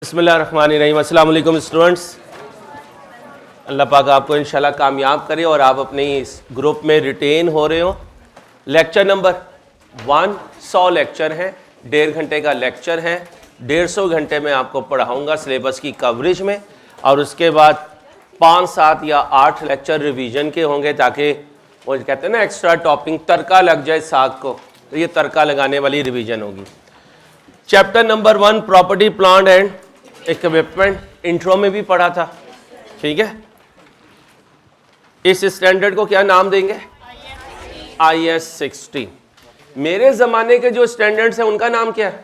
बिस्मिल्लाहिर्रहमानिर्रहीम। अस्सलाम वालेकुम स्टूडेंट्स। अल्लाह पाक आपको इंशाल्लाह कामयाब करे और आप अपने इस ग्रुप में रिटेन हो रहे हो। लेक्चर नंबर 100 लेक्चर है, 1.5 घंटे का लेक्चर है। 150 घंटे में आपको पढ़ाऊँगा सिलेबस की कवरेज में, और उसके बाद 5, 7 या 8 लेक्चर रिवीजन के होंगे, ताकि वो कहते हैं ना एक्स्ट्रा टॉपिंग तड़का लग जाए साग को, तो ये तड़का लगाने वाली रिवीजन होगी। Chapter number 1 property plant and equipment, intro में भी पढ़ा था, ठीक है। इस स्टैंडर्ड को क्या नाम देंगे? IS 16। मेरे ज़माने के जो स्टैंडर्ड्स हैं उनका नाम क्या है?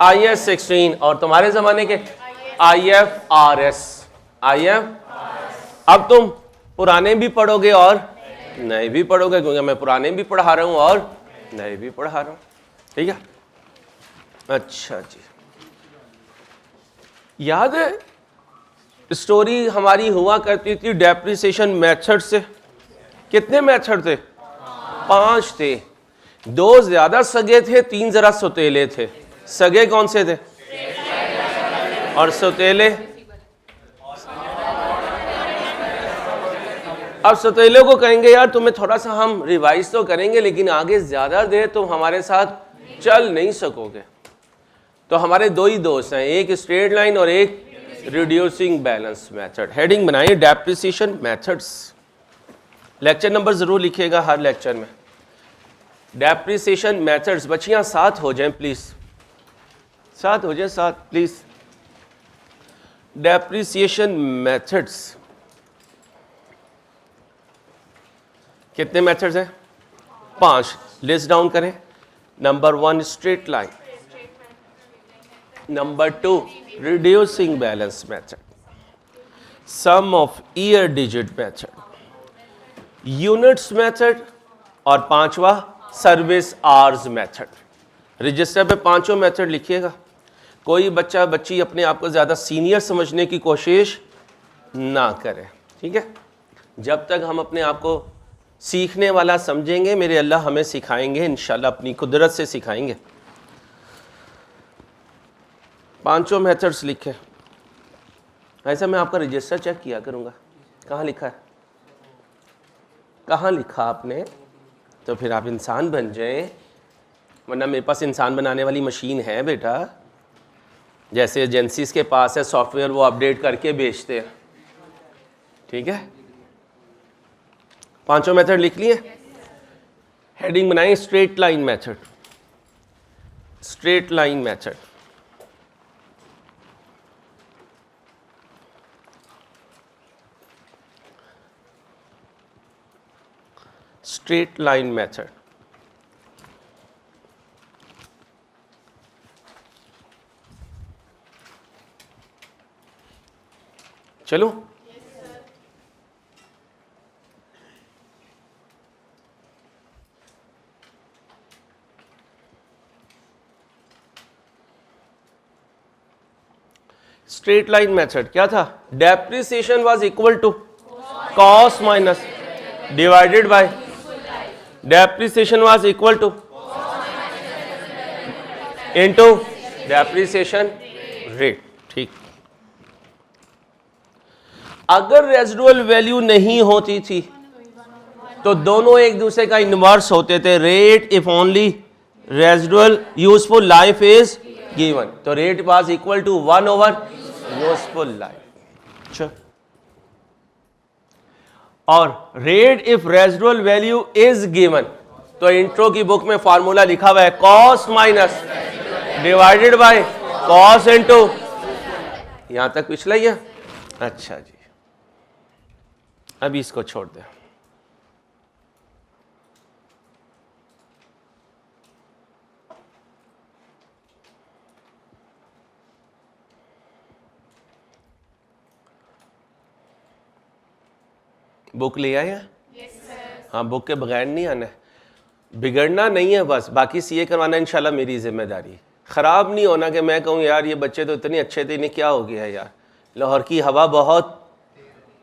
IS 16। और तुम्हारे ज़माने के IFRS। अब तुम पुराने भी पढ़ोगे और नए भी पढ़ोगे, क्योंकि मैं पुराने भी पढ़ा रहा हूँ और नए भी पढ़ा रहा हूँ, ठीक है। अच्छा जी, याद है स्टोरी हमारी हुआ करती थी डेप्रिसिएशन मेथड से। कितने मेथड थे? 5 थे। 2 ज्यादा सगे थे, 3 जरा सौतेले थे। सगे कौन से थे और सौतेले? अब सौतेले को कहेंगे यार तुम्हें थोड़ा सा हम रिवाइज तो करेंगे, लेकिन आगे ज्यादा देर तुम हमारे साथ चल नहीं सकोगे। तो हमारे 2 ही दोस्त हैं, एक स्ट्रेट लाइन और एक रिड्यूसिंग बैलेंस मेथड। हेडिंग बनाइए डेप्रिसिएशन मेथड्स। लेक्चर नंबर जरूर लिखिएगा हर लेक्चर में। Depreciation methods. बच्चियां साथ हो जाएं प्लीज, साथ हो जाएं, साथ प्लीज। डेप्रिसिएशन मेथड्स कितने मेथड्स हैं? 5। लिस्ट डाउन करें। Number 1 straight line, number 2 reducing balance method, sum of year digit method, units method, और 5वां सर्विस आवर्स मेथड। रजिस्टर पे 5 मेथड लिखिएगा। कोई बच्चा बच्ची अपने आप को ज़्यादा सीनियर समझने की कोशिश ना करे, ठीक है। जब तक हम अपने आप को सीखने वाला समझेंगे, मेरे अल्लाह हमें सिखाएंगे इंशाल्लाह, अपनी कुदरत से सिखाएंगे। 5 मेथड्स लिखे। ऐसा मैं आपका रजिस्टर चेक किया करूँगा, कहाँ लिखा है, कहाँ लिखा आपने, तो फिर आप इंसान बन जाएं। वरना मेरे पास इंसान बनाने वाली मशीन है बेटा, जैसे एजेंसीज के पास है सॉफ्टवेयर, वो अपडेट करके बेचते हैं, ठीक है। 5 मेथड लिख लिए। हेडिंग बनाएं straight line method. Straight line method, straight line method. चलो स्ट्रेट लाइन मेथड क्या था? Depreciation was equal to cost minus divided by, depreciation was equal to into depreciation rate, ठीक। अगर रेजिडुअल वैल्यू नहीं होती थी तो दोनों एक दूसरे का इनवर्स होते थे। Rate if only residual useful life is given, तो rate was equal to 1 over useful life. और rate if residual value is given, तो इंट्रो की बुक में फॉर्मूला लिखा हुआ है cost minus divided by cost into, यहां तक पिछला ही है। अच्छा जी, अभी इसको छोड़ दें। बुक ले आए हैं? हाँ, बुक के बगैर नहीं आना है। बिगड़ना नहीं है बस, बाकी सीए करवाना इंशाल्लाह मेरी जिम्मेदारी। ख़राब नहीं होना कि मैं कहूँ यार ये बच्चे तो इतने अच्छे थे, इन्हें क्या हो गया यार। लाहौर की हवा बहुत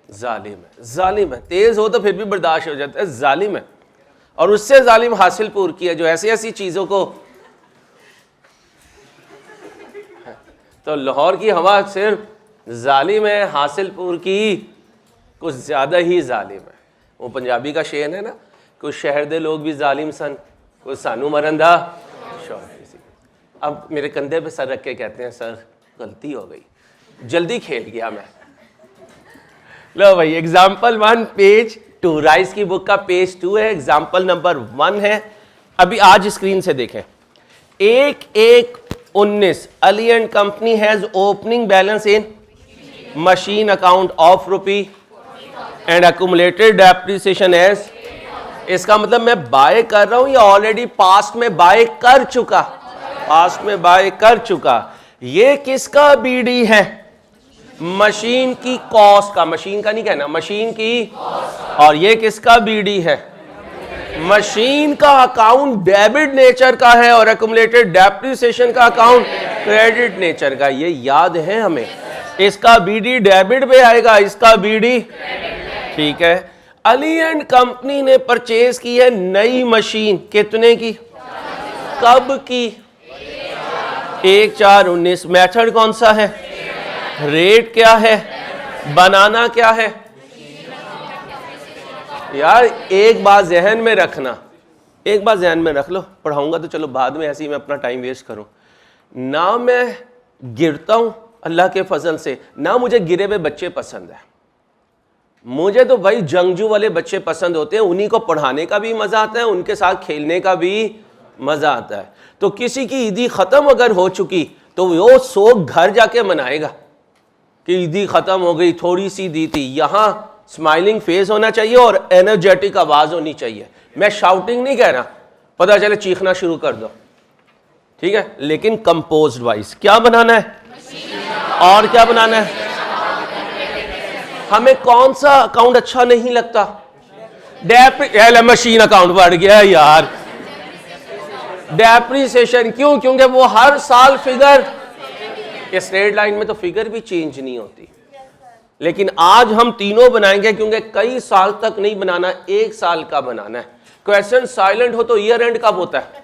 जालिम है, जालिम है। तेज़ हो तो फिर भी बर्दाश्त हो जाता है, जालिम है। और उससे जालिम हासिलपुर की है, जो ऐसी ऐसी चीज़ों को तो लाहौर की हवा सिर्फ जालिम है, हासिलपुर की कुछ ज़्यादा ही जालिम है। वो पंजाबी का शेर है ना, कुछ शहर दे लोग भी जालिम सन, कुछ सानू मरंदा शौक। अब मेरे कंधे पे सर रख के कहते हैं सर गलती हो गई, जल्दी खेल गया मैं। लो भाई एग्जाम्पल 1 पेज 2, राइस की बुक का पेज 2 है, एग्जाम्पल नंबर 1 है। अभी आज स्क्रीन से देखें। 1/1/19 Ali and company has opening balance in machine account of rupee and accumulated depreciation as. इसका मतलब मैं बाय कर रहा हूं या ऑलरेडी पास्ट में बाय कर चुका? पास्ट में बाय कर चुका। ये किसका बीडी है? मशीन की कॉस्ट का, मशीन का नहीं कहना, मशीन की। और ये किसका बीडी है? मशीन का अकाउंट डेबिट नेचर का है और एक्युमुलेटेड डेप्रिसिएशन का अकाउंट क्रेडिट नेचर का। ये याद है हमें। इसका बीडी डेबिट पे आएगा, इसका बीडी, ठीक है। अली एंड कंपनी ने परचेज की है नई मशीन, कितने की? कब की? 1/4/19। मेथड कौन सा है? रेट क्या है? बनाना क्या है? यार एक बात जहन में रखना, एक बात जहन में रख लो, पढ़ाऊंगा तो चलो बाद में, ऐसे ही मैं अपना टाइम वेस्ट करूं ना। मैं गिरता हूं अल्लाह के फजल से, ना मुझे गिरे हुए बच्चे पसंद है। मुझे तो भाई जंगजू वाले बच्चे पसंद होते हैं, उन्हीं को पढ़ाने का भी मजा आता है, उनके साथ खेलने का भी मजा आता है। तो किसी की ईदी खत्म अगर हो चुकी तो वो शोक घर जाके मनाएगा कि ईदी खत्म हो गई, थोड़ी सी दी थी। यहां स्माइलिंग फेस होना चाहिए और एनर्जेटिक आवाज होनी चाहिए। मैं शाउटिंग नहीं कह रहा, पता चले चीखना शुरू कर दो, ठीक है, लेकिन कंपोज्ड वॉइस। क्या बनाना है और क्या बनाना है? हमें कौन सा अकाउंट अच्छा नहीं लगता? मशीन अकाउंट बढ़ गया यार। डेप्रिसिएशन क्यों? क्योंकि वो हर साल फिगर, स्ट्रेट लाइन में तो फिगर भी चेंज नहीं होती। लेकिन आज हम तीनों बनाएंगे क्योंकि कई साल तक नहीं बनाना, 1 साल का बनाना है। क्वेश्चन साइलेंट हो तो ईयर एंड कब होता है?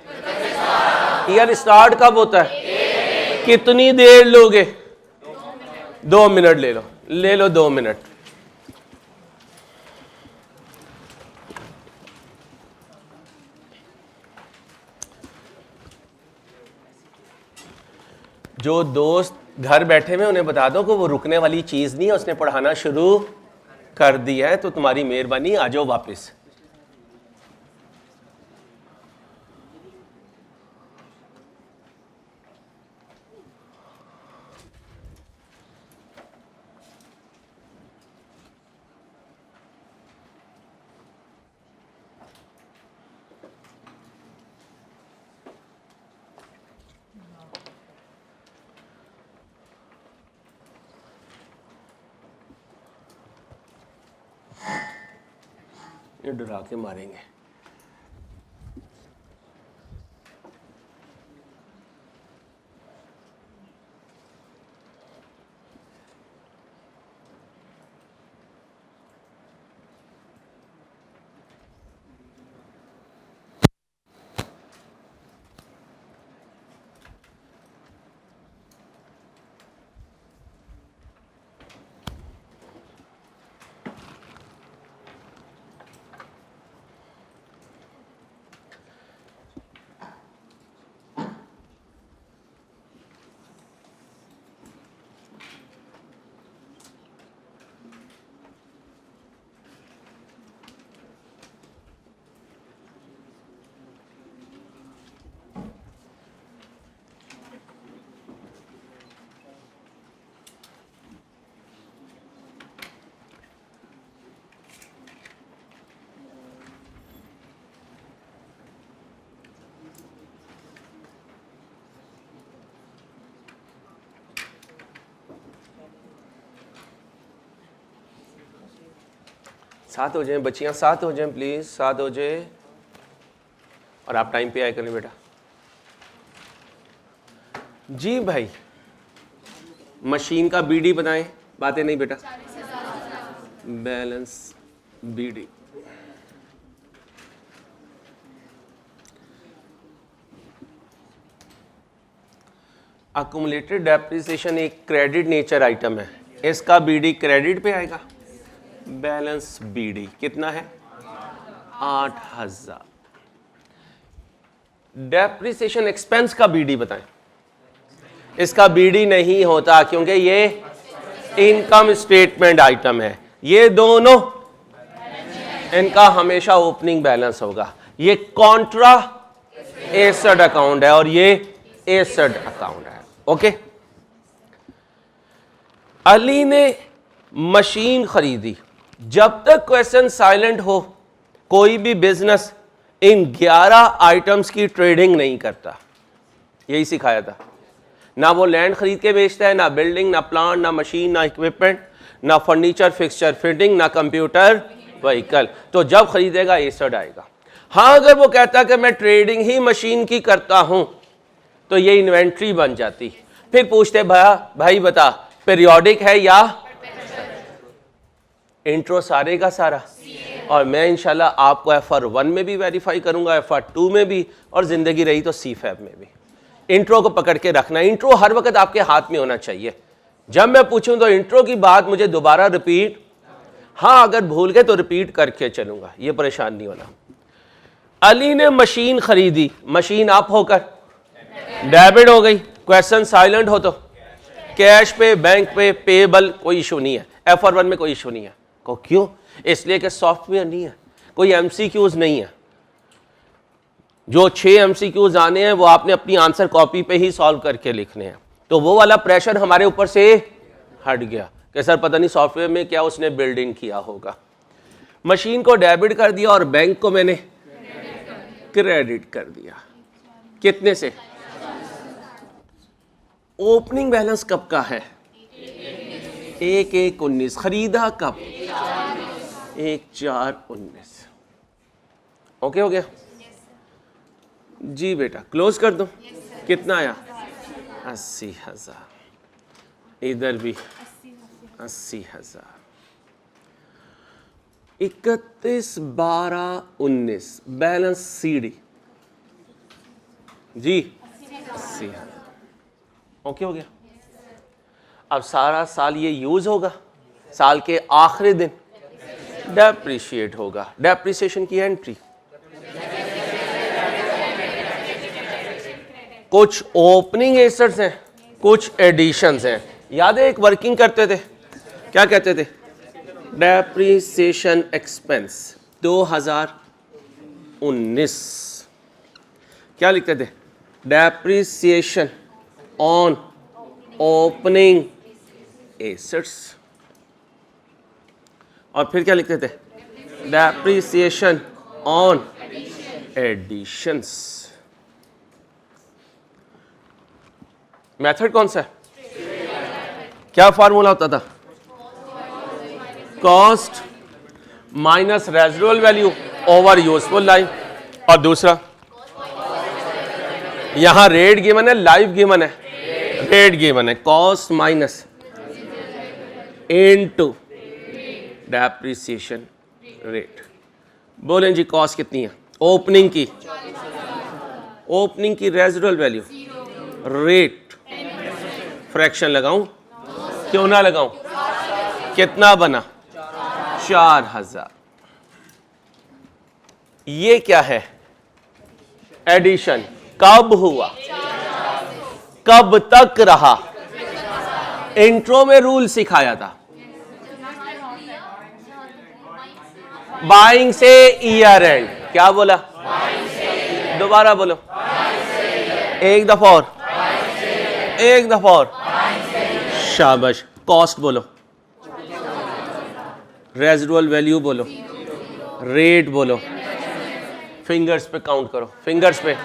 ईयर स्टार्ट कब होता है? कितनी देर लोगे? 2 मिनट ले लो, ले लो 2 मिनट। जो दोस्त घर बैठे हुए उन्हें बता दो कि वो रुकने वाली चीज नहीं है, उसने पढ़ाना शुरू कर दिया है, तो तुम्हारी मेहरबानी आ जाओ वापस। ये डरा के मारेंगे। साथ हो जाएं बच्चियां, साथ हो जाएं प्लीज, साथ हो जाए। और आप टाइम पे आया करें बेटा। जी भाई, मशीन का बीडी बताएं। बातें नहीं बेटा, बैलेंस बीडी। अकुमुलेटेड डेप्रिसिएशन एक क्रेडिट नेचर आइटम है, इसका बीडी क्रेडिट पे आएगा, बैलेंस बीडी कितना है 8000। डेप्रिसिएशन एक्सपेंस का बीडी बताएं। इसका बीडी नहीं होता क्योंकि ये इनकम स्टेटमेंट आइटम है, ये दोनों इनका हमेशा ओपनिंग बैलेंस होगा। ये कॉन्ट्रा एसेट अकाउंट है और ये एसेट अकाउंट है। ओके, अली ने मशीन खरीदी। जब तक क्वेश्चन साइलेंट हो कोई भी बिजनेस इन 11 आइटम्स की ट्रेडिंग नहीं करता, यही सिखाया था। ना वो लैंड खरीद के बेचता है, ना बिल्डिंग, ना प्लांट, ना मशीन, ना इक्विपमेंट, ना फर्नीचर फिक्सचर फिटिंग, ना कंप्यूटर व्हीकल। तो जब खरीदेगा एसेट आएगा। हाँ, अगर वो कहता कि मैं ट्रेडिंग ही मशीन की करता हूं तो ये इन्वेंट्री बन जाती। फिर पूछते भाई बता पीरियोडिक है या इंट्रो सारे का सारा, और मैं इंशाल्लाह आपको FR1 में भी वेरीफाई करूंगा, FR2 में भी, और जिंदगी रही तो CFAB में भी। इंट्रो को पकड़ के रखना, इंट्रो हर वक्त आपके हाथ में होना चाहिए। जब मैं पूछूं तो इंट्रो की बात मुझे दोबारा रिपीट, हाँ अगर भूल गए तो रिपीट करके चलूंगा, ये परेशान नहीं होना। अली ने मशीन खरीदी, मशीन अप होकर डेबिट हो गई, क्वेश्चन साइलेंट हो तो कैश पे, बैंक पे, पेबल कोई इशू नहीं है, FR1 में कोई इशू नहीं है। क्यों? इसलिए कि सॉफ्टवेयर नहीं है, कोई MCQs नहीं है। जो 6 MCQs आने हैं वो आपने अपनी आंसर कॉपी पे ही सॉल्व करके लिखने हैं। तो वो वाला प्रेशर हमारे ऊपर से हट गया कि सर पता नहीं सॉफ्टवेयर में क्या उसने बिल्ड इन किया होगा। मशीन को डेबिट कर दिया और बैंक को मैंने क्रेडिट कर दिया। कितने से? ओपनिंग बैलेंस कब का है? 1/1/19। खरीदा कब? 1/4/19। ओके हो गया जी बेटा, क्लोज कर दो। कितना आया? 80,000। इधर भी 80,000। 31/12/19 बैलेंस CD जी 80,000। ओके हो गया। अब सारा साल ये यूज होगा, साल के आखिरी दिन डेप्रिशिएट होगा। डेप्रिसिएशन की एंट्री, कुछ ओपनिंग एसेट्स हैं, कुछ एडिशंस हैं। याद है एक वर्किंग करते थे, क्या कहते थे? डेप्रिसिएशन एक्सपेंस 2019 क्या लिखते थे? Depreciation on opening assets. और फिर क्या लिखते थे? Depreciation on editions. मेथड कौन सा है? क्या फार्मूला होता था? Cost minus residual value over useful life. और दूसरा यहां रेट गिवन है, लाइफ गिवन है, रेट गिवन है, cost minus into depreciation rate. बोलें जी कॉस्ट कितनी है? ओपनिंग की, ओपनिंग की रेजिडुअल वैल्यू, रेट, फ्रैक्शन लगाऊं? क्यों ना लगाऊं? कितना बना? 4000। ये क्या है? एडिशन। कब हुआ? कब तक रहा? इंट्रो में रूल सिखाया था, बाइंग से ईयर एंड। क्या बोला? दोबारा बोलो, एक दफा और, एक दफा और। शाबाश। कॉस्ट बोलो, रेजिडुअल वैल्यू बोलो, रेट बोलो, फिंगर्स पे काउंट करो, फिंगर्स पे,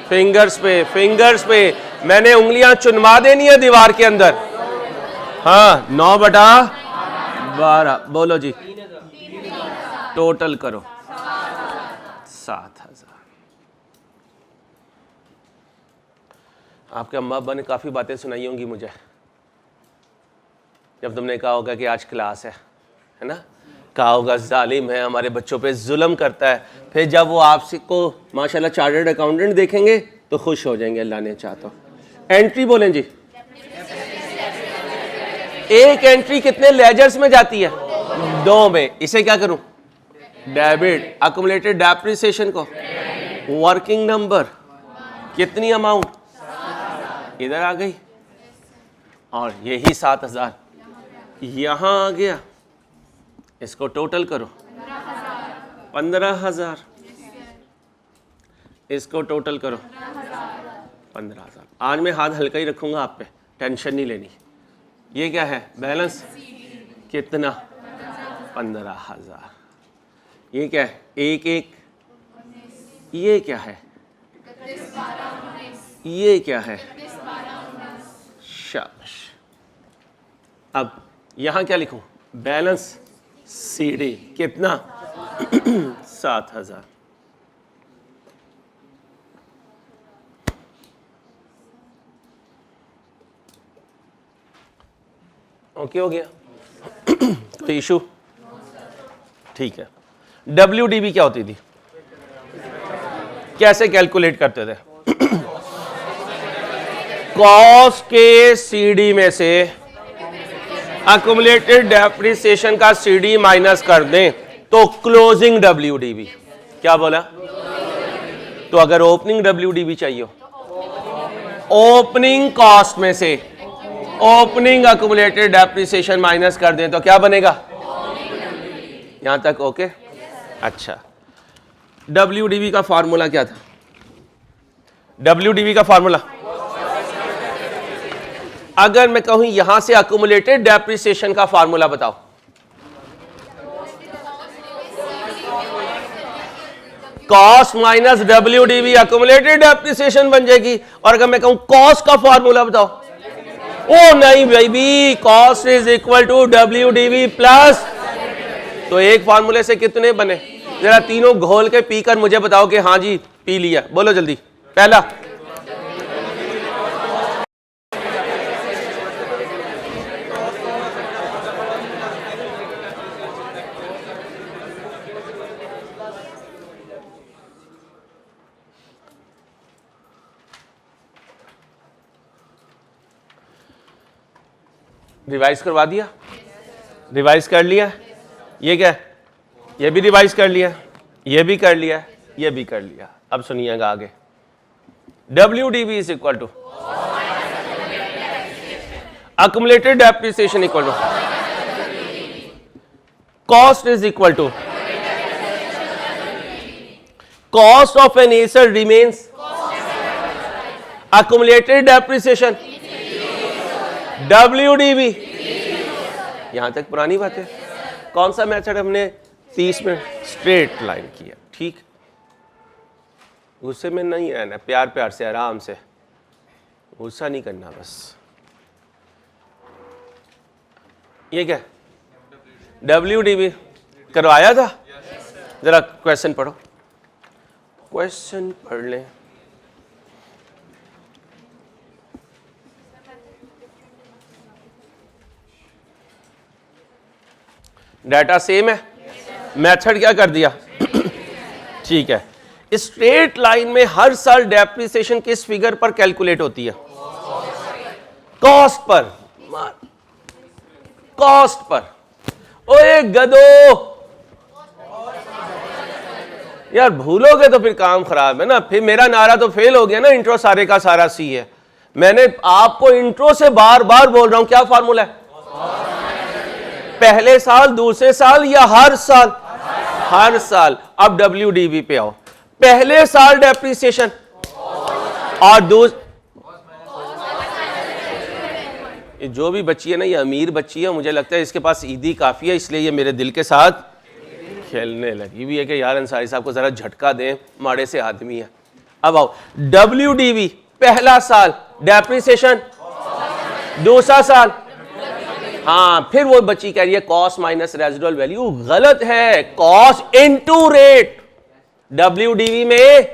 फिंगर्स पे, फिंगर्स पे। मैंने उंगलियां चुनवा देनी है दीवार के अंदर। हाँ, 9/12 बोलो जी, टोटल करो 7,000। आपके अम्मा अब्बा ने काफ़ी बातें सुनाई होंगी मुझे जब तुमने कहा होगा कि आज क्लास है ना? कहा होगा जालिम है, हमारे बच्चों पे जुल्म करता है। फिर जब वो आपको माशाल्लाह चार्टर्ड अकाउंटेंट देखेंगे तो खुश हो जाएंगे, अल्लाह ने चाहा तो। एंट्री बोलें जी, एक एंट्री कितने लेजर्स में जाती है? 2 में। इसे क्या करूं? डेबिट। अक्यूमुलेटेड डेप्रिसिएशन को वर्किंग नंबर, कितनी अमाउंट इधर आ गई, और यही 7000 यहां आ गया। इसको टोटल करो, 15,000। इसको टोटल करो, 15,000। आज मैं हाथ हल्का ही रखूंगा आप पे, टेंशन नहीं लेनी। ये क्या है? बैलेंस कितना? 15,000। ये क्या है? 1 ये क्या है? ये क्या है? शाबाश। अब यहां क्या लिखूं? बैलेंस सीडी कितना? 7,000। ओके हो गया? कोई इशू? ठीक है। WDB क्या होती थी? कैसे कैलकुलेट करते थे? कॉस्ट के CD में से अक्यूमुलेटेड डेप्रिसिएशन का CD माइनस कर दें तो क्लोजिंग WDB। क्या बोला? तो अगर ओपनिंग WDB चाहिए, ओपनिंग कॉस्ट में से ओपनिंग अक्यूमुलेटेड डेप्रिसिएशन माइनस कर दें तो क्या बनेगा? यहां तक ओके? अच्छा, WDB का फॉर्मूला क्या था? WDB का फॉर्मूला, अगर मैं कहूं यहां से अक्यूमुलेटेड डेप्रिसिएशन का फॉर्मूला बताओ। Cost minus WDB accumulated depreciation बन जाएगी। और अगर मैं कहूं कॉस्ट का फॉर्मूला बताओ, ओ नहीं baby, cost is equal to WDB plus. तो एक फॉर्मूले से कितने बने? जरा तीनों घोल के पीकर मुझे बताओ कि हाँ जी पी लिया। बोलो जल्दी। पहला, रिवाइज करवा दिया? रिवाइज कर लिया? ये क्या? ये भी रिवाइज कर लिया, ये भी कर लिया, ये भी कर लिया। अब सुनिएगा आगे। WDB is equal to accumulated depreciation equal to cost is equal to cost of an asset remains accumulated depreciation WDB। यहां तक पुरानी बात है। कौन सा मेथड हमने 30 में स्ट्रेट लाइन किया? ठीक, गुस्से में नहीं रहना, प्यार प्यार से, आराम से, गुस्सा नहीं करना बस। ये क्या? WDB करवाया था? जरा क्वेश्चन पढ़ो, क्वेश्चन पढ़ लें। डाटा सेम है, मेथड क्या कर दिया? ठीक है। स्ट्रेट लाइन में हर साल डेप्रिसिएशन किस फिगर पर कैलकुलेट होती है? Cost per. Cost per. ओए गधो, यार भूलोगे तो फिर काम खराब है ना। फिर मेरा नारा तो फेल हो गया ना। इंट्रो सारे का सारा सी है। मैंने आपको इंट्रो से बार बार बोल रहा हूं, क्या फार्मूला है? पहले साल, दूसरे साल या हर साल? हर साल। अब WDB पे आओ। पहले साल डेप्रिसिएशन और जो भी बच्ची है ना, ये अमीर बच्ची है, मुझे लगता है इसके पास ईदी काफी है, इसलिए ये मेरे दिल के साथ खेलने लगी भी है कि यार अंसारी साहब को जरा झटका दें, माड़े से आदमी है। अब आओ, WDB पहला साल, डेप्रिसिएशन दूसरा साल। हाँ, फिर वो बच्ची कह रही है कॉस्ट माइनस रेजिडुअल वैल्यू। गलत है, कॉस्ट इनटू रेट। WDB में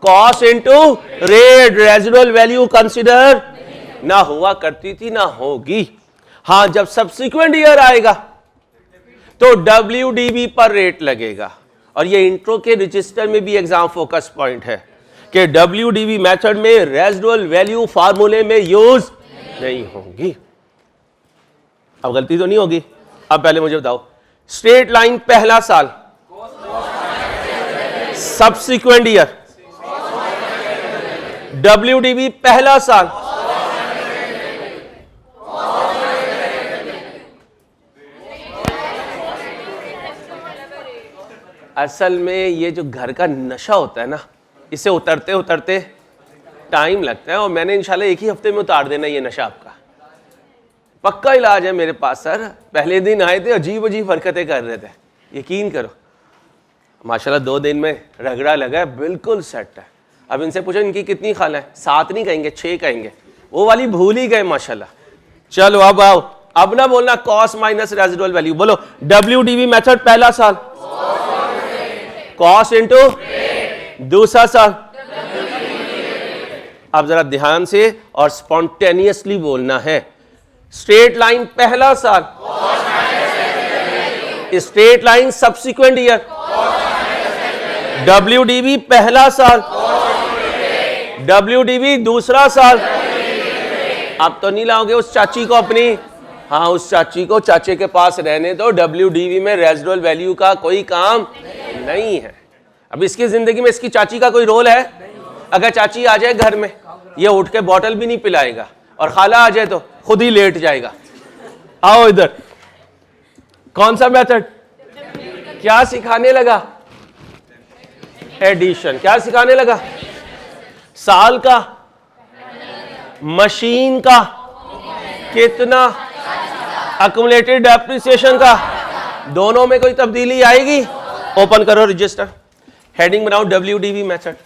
cost into rate, residual value consider ना हुआ करती थी, ना होगी। हाँ, जब सब्सिक्वेंट ईयर आएगा तो WDB पर रेट लगेगा। और ये इंट्रो के रजिस्टर में भी एग्जाम फोकस पॉइंट है कि WDV मेथड में रेजिडुअल वैल्यू फार्मूले में यूज नहीं होंगी। अब गलती तो नहीं होगी। अब पहले मुझे बताओ, स्ट्रेट लाइन पहला साल, सब्सिक्वेंट ईयर, WDV पहला साल, असल में ये जो घर का नशा होता है ना, इसे उतरते उतरते टाइम लगता है, और मैंने इंशाल्लाह एक ही हफ्ते में उतार देना ये नशा आपका। पक्का इलाज है मेरे पास सर। पहले दिन आए थे, अजीब अजीब हरकतें कर रहे थे, यकीन करो माशाल्लाह 2 दिन में रगड़ा लगा है, बिल्कुल सेट है। अब इनसे पूछो इनकी कितनी खाला है, 7 नहीं कहेंगे 6 कहेंगे, वो वाली भूल ही गए माशाल्लाह। चलो अब आओ, अब ना बोलना कॉस माइनस रेजिडुअल वैल्यू, बोलो WDV मेथड पहला साल कॉस इंटू दूसरा साल। अब जरा ध्यान से और स्पॉन्टेनियसली बोलना है। स्ट्रेट लाइन पहला साल, straight line subsequent year, WDV पहला साल, WDV दूसरा साल। अब तो नहीं लाओगे उस चाची को अपनी, हाँ उस चाची को चाचे के पास रहने दो। WDV में रेजिडुअल वैल्यू का कोई काम नहीं है। अब इसकी जिंदगी में इसकी चाची का कोई रोल है? अगर चाची आ जाए घर में, ये उठ के बॉटल भी नहीं पिलाएगा, और खाला आ जाए तो खुद ही लेट जाएगा। आओ इधर, कौन सा मेथड? क्या सिखाने लगा? एडिशन। क्या सिखाने लगा? साल का, मशीन का, कितना, अक्यूमुलेटेड डेप्रिसिएशन का, दोनों में कोई तब्दीली आएगी? ओपन करो रजिस्टर, हेडिंग बनाओ WDV मेथड,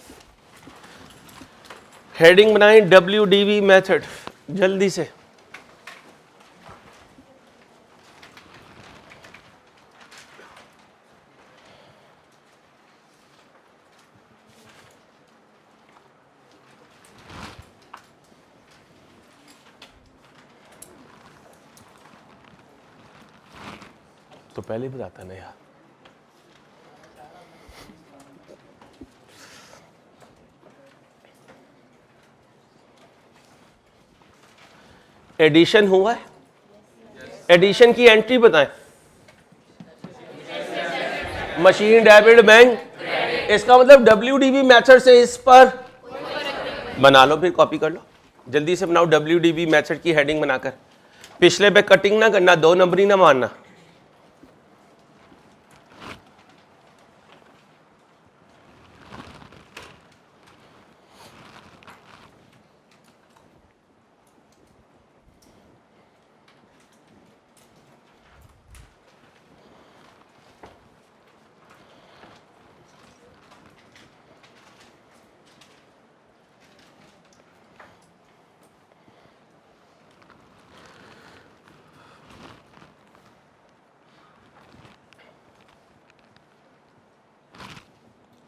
हेडिंग बनाएं WDV मेथड जल्दी से। तो पहले ही बताता ना यार। एडिशन हुआ है, एडिशन की एंट्री बताएं। Machine, debit, bank. इसका मतलब WDV मेथड से इस पर बना लो, फिर कॉपी कर लो, जल्दी से बनाओ WDV मेथड की हेडिंग बनाकर। पिछले पे कटिंग ना करना, 2 नंबरी ना मारना।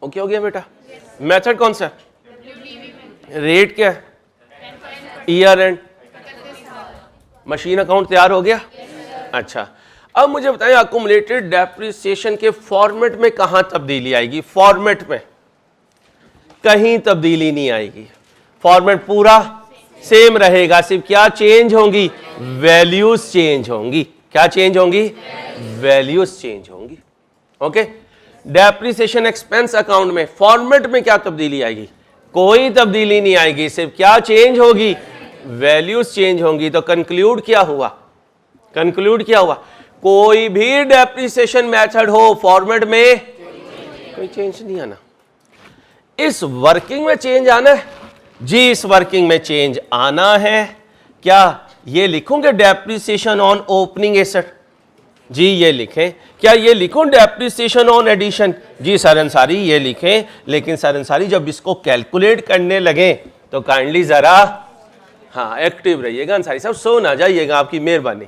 ओके हो गया बेटा? मेथड कौन सा? रेट क्या है? Year and. मशीन अकाउंट तैयार हो गया? अच्छा, अब मुझे बताएं अक्यूमुलेटेड डेप्रिसिएशन के फॉर्मेट में कहां तब्दीली आएगी? फॉर्मेट में कहीं तब्दीली नहीं आएगी, फॉर्मेट पूरा सेम रहेगा, सिर्फ क्या चेंज होंगी? वैल्यूज चेंज होंगी। क्या चेंज होंगी? वैल्यूज चेंज होंगी। ओके, डेप्रिसिएशन एक्सपेंस अकाउंट में फॉर्मेट में क्या तब्दीली आएगी? कोई तब्दीली नहीं आएगी, सिर्फ क्या चेंज होगी? वैल्यूज चेंज होंगी। तो कंक्लूड क्या हुआ? कंक्लूड क्या हुआ? कोई भी डेप्रिसिएशन मेथड हो, फॉर्मेट में कोई चेंज नहीं आना। इस वर्किंग में चेंज आना है जी, इस वर्किंग में चेंज आना है। क्या ये लिखूंगे डेप्रिसिएशन ऑन ओपनिंग एसेट? जी ये लिखें। क्या ये लिखूं डेप्रिसिएशन ऑन एडिशन? जी सर अंसारी ये लिखें, लेकिन सर अंसारी जब इसको कैलकुलेट करने लगे तो काइंडली जरा हाँ एक्टिव रहिएगा अंसारी साहब, सो ना जाइएगा, आपकी मेहरबानी,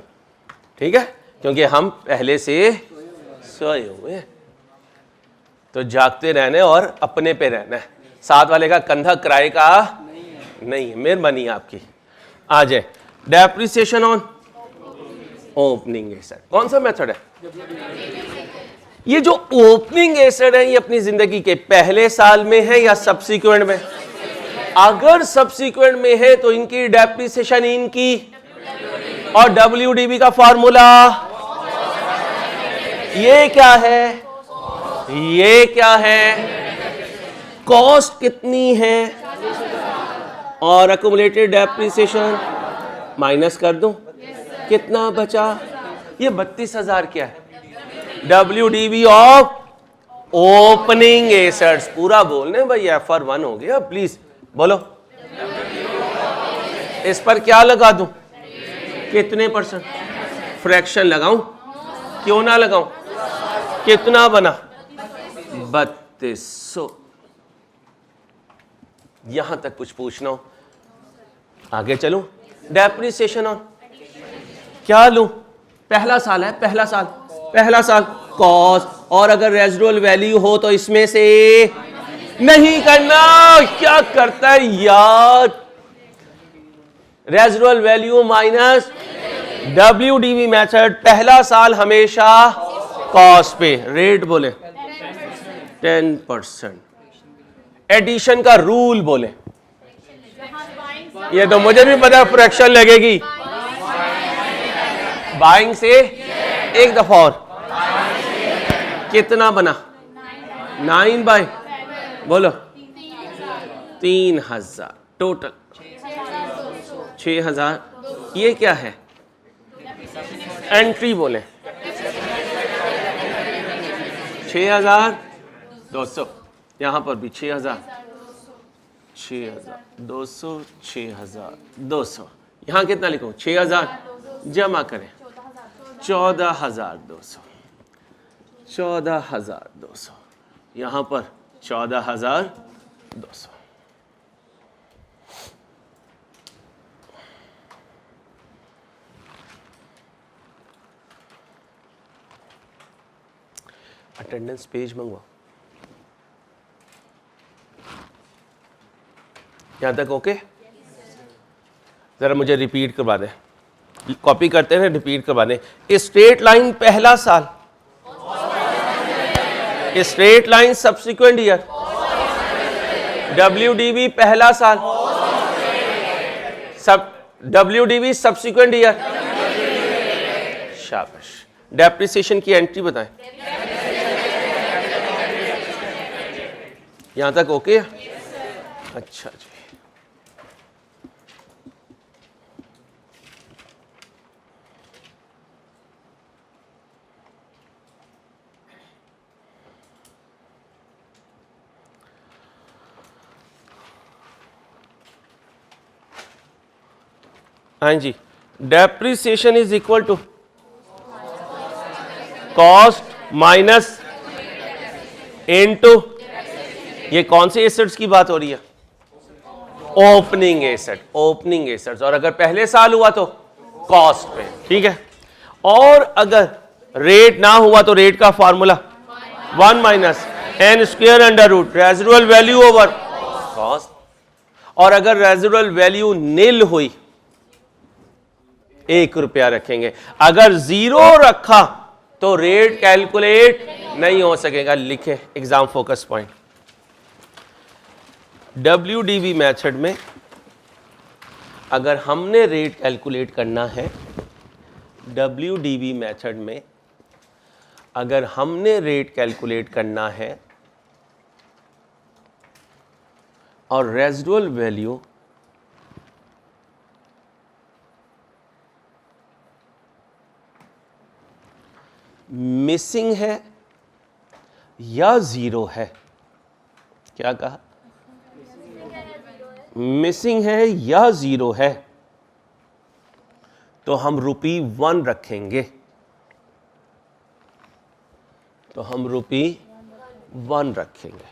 ठीक है, क्योंकि हम पहले से सोए हुए, तो जागते रहना है और अपने पे रहना है। साथ वाले का कंधा किराए का नहीं है, मेहरबानी आपकी। आ जाए डेप्रिसिएशन ऑन ओपनिंग एसेट। कौन सा मेथड है? ये जो ओपनिंग एसेट है ये अपनी जिंदगी के पहले साल में है या सब्सिक्वेंट में? अगर सब्सिक्वेंट में है तो इनकी डेप्रिसिएशन इनकी, और WDV का फॉर्मूला ये क्या है, ये क्या है, कॉस्ट कितनी है और अकुमुलेटेड डेप्रिसिएशन माइनस कर दूं, कितना बचा, ये 32,000 क्या है, WDV ऑफ ओपनिंग एसेट्स। पूरा बोलने भाई, FR1 हो गया, प्लीज बोलो। इस पर क्या लगा दूं, कितने परसेंट, फ्रैक्शन लगाऊं, क्यों ना लगाऊं, कितना बना, 3200। यहां तक कुछ पूछना हो, आगे चलूं। डेप्रिसिएशन ऑन क्या लूं, पहला साल है, पहला साल कॉस्ट, और अगर रेजिडुअल वैल्यू हो तो इसमें से नहीं करना, क्या करता है यार, residual value minus WDV method, पहला साल हमेशा कॉस्ट पे, रेट बोले 10%, एडिशन का रूल बोले, ये तो मुझे भी पता, फ्रैक्शन लगेगी, बाइंग से एक दफा और, कितना बना, 9 बाय बोलो 3000, टोटल 6000। ये क्या है, एंट्री बोले 6200, यहां पर भी 6200, 6200, यहां कितना लिखूं, 6000 जमा करें 14,200, 14,200, यहां पर 14,200। अटेंडेंस पेज मंगवा, यहां तक ओके। जरा मुझे रिपीट करवा दें, कॉपी करते हैं, रिपीट करवा दें। स्ट्रेट लाइन पहला साल, straight line subsequent year, WDV पहला साल, सब WDV सब्सिक्वेंट ईयर, शाबाश। डेप्रिसिएशन की एंट्री बताएं, यहां तक ओके। अच्छा जी, हाँ जी, depreciation is equal to cost minus into, ये कौन से एसेट्स की बात हो रही है, ओपनिंग एसेट, ओपनिंग एसेट्स, और अगर पहले साल हुआ तो कॉस्ट पे, ठीक है। और अगर रेट ना हुआ तो रेट का formula 1 minus n square under root residual value over cost, और अगर रेजिडुअल वैल्यू नील हुई 1 रुपया रखेंगे, अगर 0 रखा तो रेट कैलकुलेट नहीं हो सकेगा। लिखे exam focus point, WDV method में अगर हमने रेट कैलकुलेट करना है, WDV मेथड में अगर हमने रेट कैलकुलेट करना है और रेजिडुअल वैल्यू मिसिंग है या 0 है, क्या कहा, मिसिंग है या 0 है, तो हम ₹1 रखेंगे, तो हम ₹1 रखेंगे।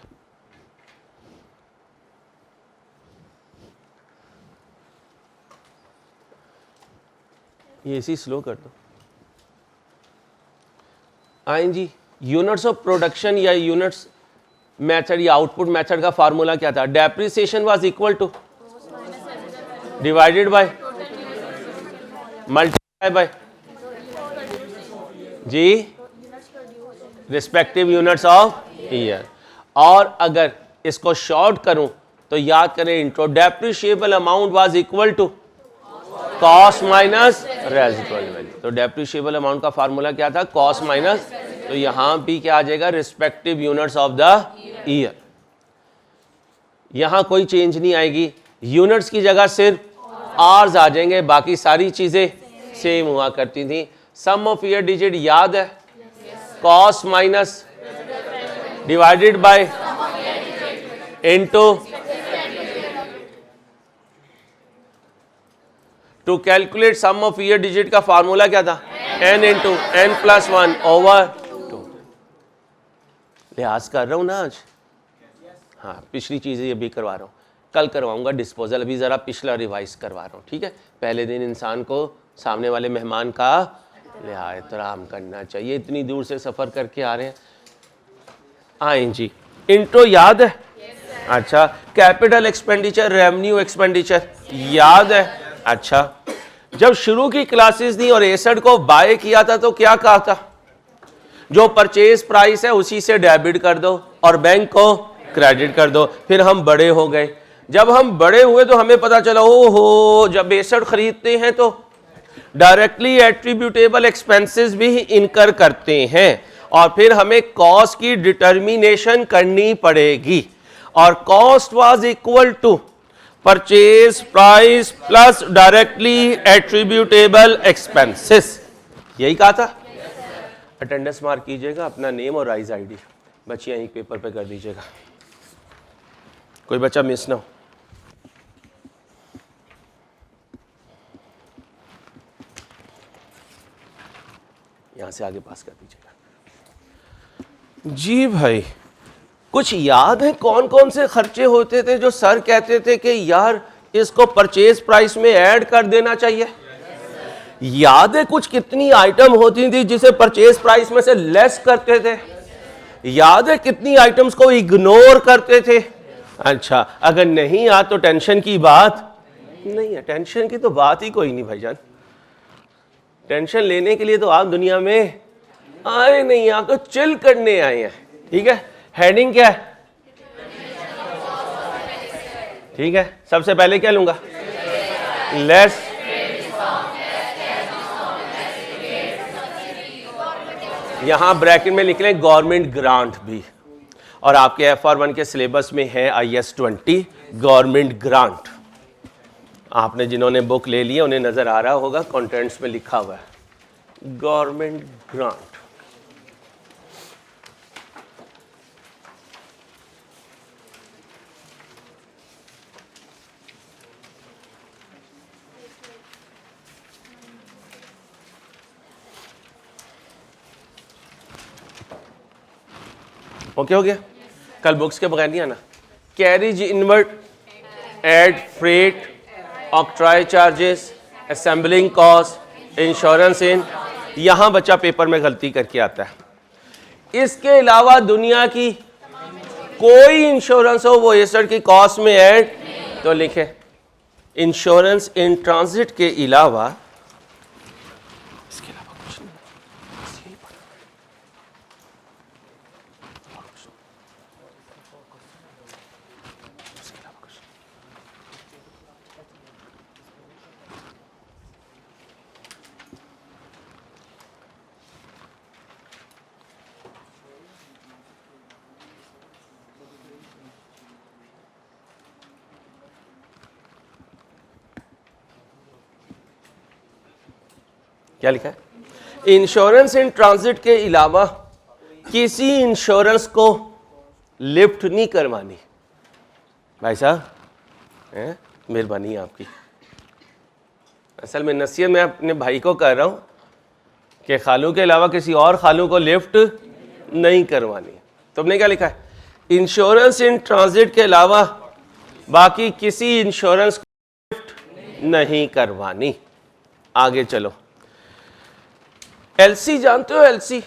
ये इसी स्लो कर दो। आइन जी, यूनिट्स ऑफ प्रोडक्शन या यूनिट्स मेथड या आउटपुट मेथड का फार्मूला क्या था, depreciation was equal to divided by multiply by जी रिस्पेक्टिव यूनिट्स ऑफ ईयर, और अगर इसको शॉर्ट करूं तो याद करें intro, depreciable amount was equal to cost minus residual value. तो डेप्रिशिएबल अमाउंट का फार्मूला क्या था, कॉस्ट माइनस, तो यहां भी क्या आ जाएगा, respective units of the year. यहां कोई चेंज नहीं आएगी, यूनिट्स की जगह सिर्फ आवर्स आ जाएंगे, बाकी सारी चीजें सेम हुआ करती थी। सम ऑफ ईयर डिजिट याद है, cost minus divided by into, to calculate sum of year digit का फार्मूला क्या था, n into n plus 1 over 2। लिहाज कर रहा हूं ना आज, हाँ पिछली चीजें ये भी करवा रहा हूं, कल करवाऊंगा डिस्पोजल, अभी जरा पिछला रिवाइज करवा रहा हूं, ठीक है। पहले दिन इंसान को सामने वाले मेहमान का लिहाज एहतराम करना चाहिए, इतनी दूर से सफर करके आ रहे हैं। आए जी, इंट्रो याद है, अच्छा। कैपिटल एक्सपेंडिचर, रेवेन्यू एक्सपेंडिचर याद है, अच्छा। जब शुरू की क्लासेस थी और एसेट को बाय किया था तो क्या कहा था, जो परचेज प्राइस है उसी से डेबिट कर दो और बैंक को क्रेडिट कर दो। फिर हम बड़े हो गए, जब हम बड़े हुए तो हमें पता चला ओहो, जब एसेट खरीदते हैं तो डायरेक्टली एट्रीब्यूटेबल एक्सपेंसेस भी इनकर करते हैं और फिर हमें कॉस्ट की डिटर्मिनेशन करनी पड़ेगी, और cost was equal to purchase price plus directly attributable expenses, यही कहा था। अटेंडेंस मार्क कीजिएगा, अपना नेम और राइज आईडी बच्चियां एक पेपर पे कर दीजिएगा, कोई बच्चा मिस ना हो। यहां से आगे पास कर दीजिएगा जी। भाई कुछ याद है कौन कौन से खर्चे होते थे जो सर कहते थे कि यार इसको परचेज प्राइस में ऐड कर देना चाहिए? याद है कुछ कितनी आइटम होती थी जिसे परचेज प्राइस में से लेस करते थे? याद है कितनी आइटम्स को इग्नोर करते थे? अच्छा, अगर नहीं याद तो टेंशन की बात नहीं है, टेंशन की तो बात ही कोई नहीं भाईजान। टेंशन लेने के लिए तो आप दुनिया में आए नहीं, आप तो चिल करने आए हैं, ठीक है। हेडिंग क्या है, ठीक है। सबसे पहले क्या लूंगा, लेस, यहां ब्रैकेट में लिख लें गवर्नमेंट ग्रांट भी, और आपके FR1 के सिलेबस में है IS 20 गवर्नमेंट ग्रांट। आपने जिन्होंने बुक ले ली है उन्हें नजर आ रहा होगा, कंटेंट्स में लिखा हुआ है गवर्नमेंट ग्रांट। ओके हो गया, कल बुक्स के बगैर नहीं आना। Carriage inward, add freight, octroi charges, assembling cost, insurance in, यहां बच्चा पेपर में गलती करके आता है। इसके अलावा दुनिया की कोई इंश्योरेंस हो वो एसेट की कॉस्ट में ऐड, तो लिखे इंश्योरेंस इन ट्रांजिट के अलावा, इसके अलावा कुछ नहीं। क्या लिखा है, इंश्योरेंस इन ट्रांजिट के अलावा किसी इंश्योरेंस को लिफ्ट नहीं करवानी। भाई साहब मेहरबानी आपकी, असल में नसीहत मैं अपने भाई को कर रहा हूं कि खालू के अलावा किसी और खालू को लिफ्ट नहीं करवानी। तुमने क्या लिखा है, इंश्योरेंस इन ट्रांजिट के अलावा बाकी किसी इंश्योरेंस को लिफ्ट नहीं करवानी। आगे चलो, एलसी जानते हो, एलसी,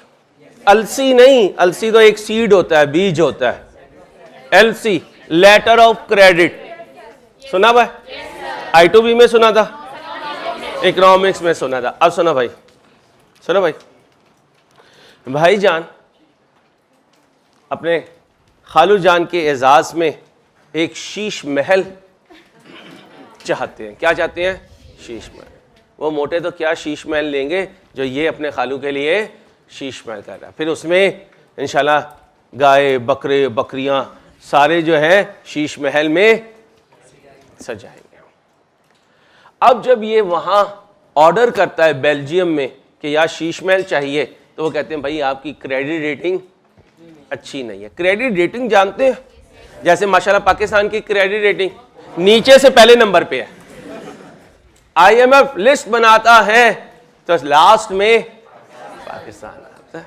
अलसी नहीं, अलसी तो एक सीड होता है, बीज होता है। एलसी लेटर ऑफ क्रेडिट सुना भाई, I2B में सुना था, इकोनॉमिक्स में सुना था। अब सुना भाई, सुनो भाईजान अपने खालू जान के एजाज में एक शीश महल चाहते हैं। क्या चाहते हैं? शीश महल। वो मोटे तो क्या शीश महल लेंगे जो ये अपने खालू के लिए शीश महल कर रहा है। फिर उसमें इंशाल्लाह गाय बकरे बकरियां सारे जो है शीश महल में सजाएंगे। अब जब ये वहां ऑर्डर करता है बेल्जियम में कि यार शीश महल चाहिए, तो वो कहते हैं भाई आपकी क्रेडिट रेटिंग अच्छी नहीं है। क्रेडिट रेटिंग जानते हैं? जैसे माशाल्लाह पाकिस्तान की क्रेडिट रेटिंग नीचे से पहले नंबर पे है। IMF लिस्ट बनाता है तो लास्ट में पाकिस्तान आता है।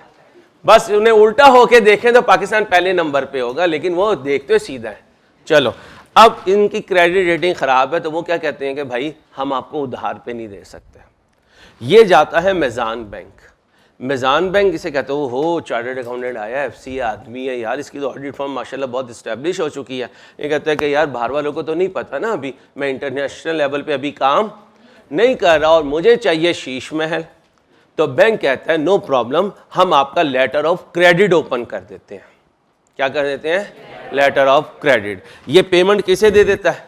बस उन्हें उल्टा होके देखें तो पाकिस्तान पहले नंबर पे होगा, लेकिन वो देखते सीधा है। चलो, अब इनकी क्रेडिट रेटिंग खराब है तो वो क्या कहते हैं कि भाई हम आपको उधार पे नहीं दे सकते। ये जाता है मेज़ान बैंक। मेज़ान बैंक इसे कहते हो चार्टर्ड अकाउंटेंट आया, FC आदमी है यार, इसकी तो ऑडिट फर्म माशाल्लाह बहुत इस्टेब्लिश हो चुकी है। ये कहता है कि यार बाहर वालों को तो नहीं पता ना, अभी मैं इंटरनेशनल लेवल पे अभी काम नहीं कर रहा और मुझे चाहिए शीश महल। तो बैंक कहता है नो प्रॉब्लम, हम आपका लेटर ऑफ क्रेडिट ओपन कर देते हैं। क्या कर देते हैं? Letter of credit. ये पेमेंट किसे दे देता है?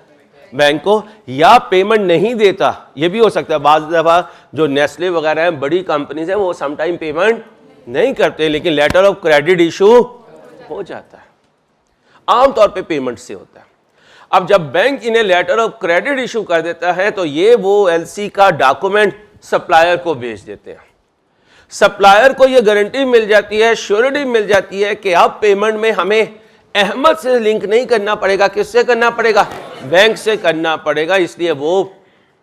बैंक को। या पेमेंट नहीं देता, ये भी हो सकता है। बाज़ दफ़ा जो नेस्ले वगैरह हैं, बड़ी कंपनीज हैं, वो समटाइम पेमेंट नहीं करते, लेकिन लेटर ऑफ क्रेडिट इशू हो जाता है। आमतौर पे पेमेंट से होता है। अब जब बैंक इन्हें लेटर ऑफ क्रेडिट इशू कर देता है तो ये वो LC का डॉक्यूमेंट सप्लायर को भेज देते हैं। सप्लायर को ये गारंटी मिल जाती है, श्योरिटी मिल जाती है कि अब पेमेंट में हमें अहमद से लिंक नहीं करना पड़ेगा। किससे करना पड़ेगा? बैंक से करना पड़ेगा। इसलिए वो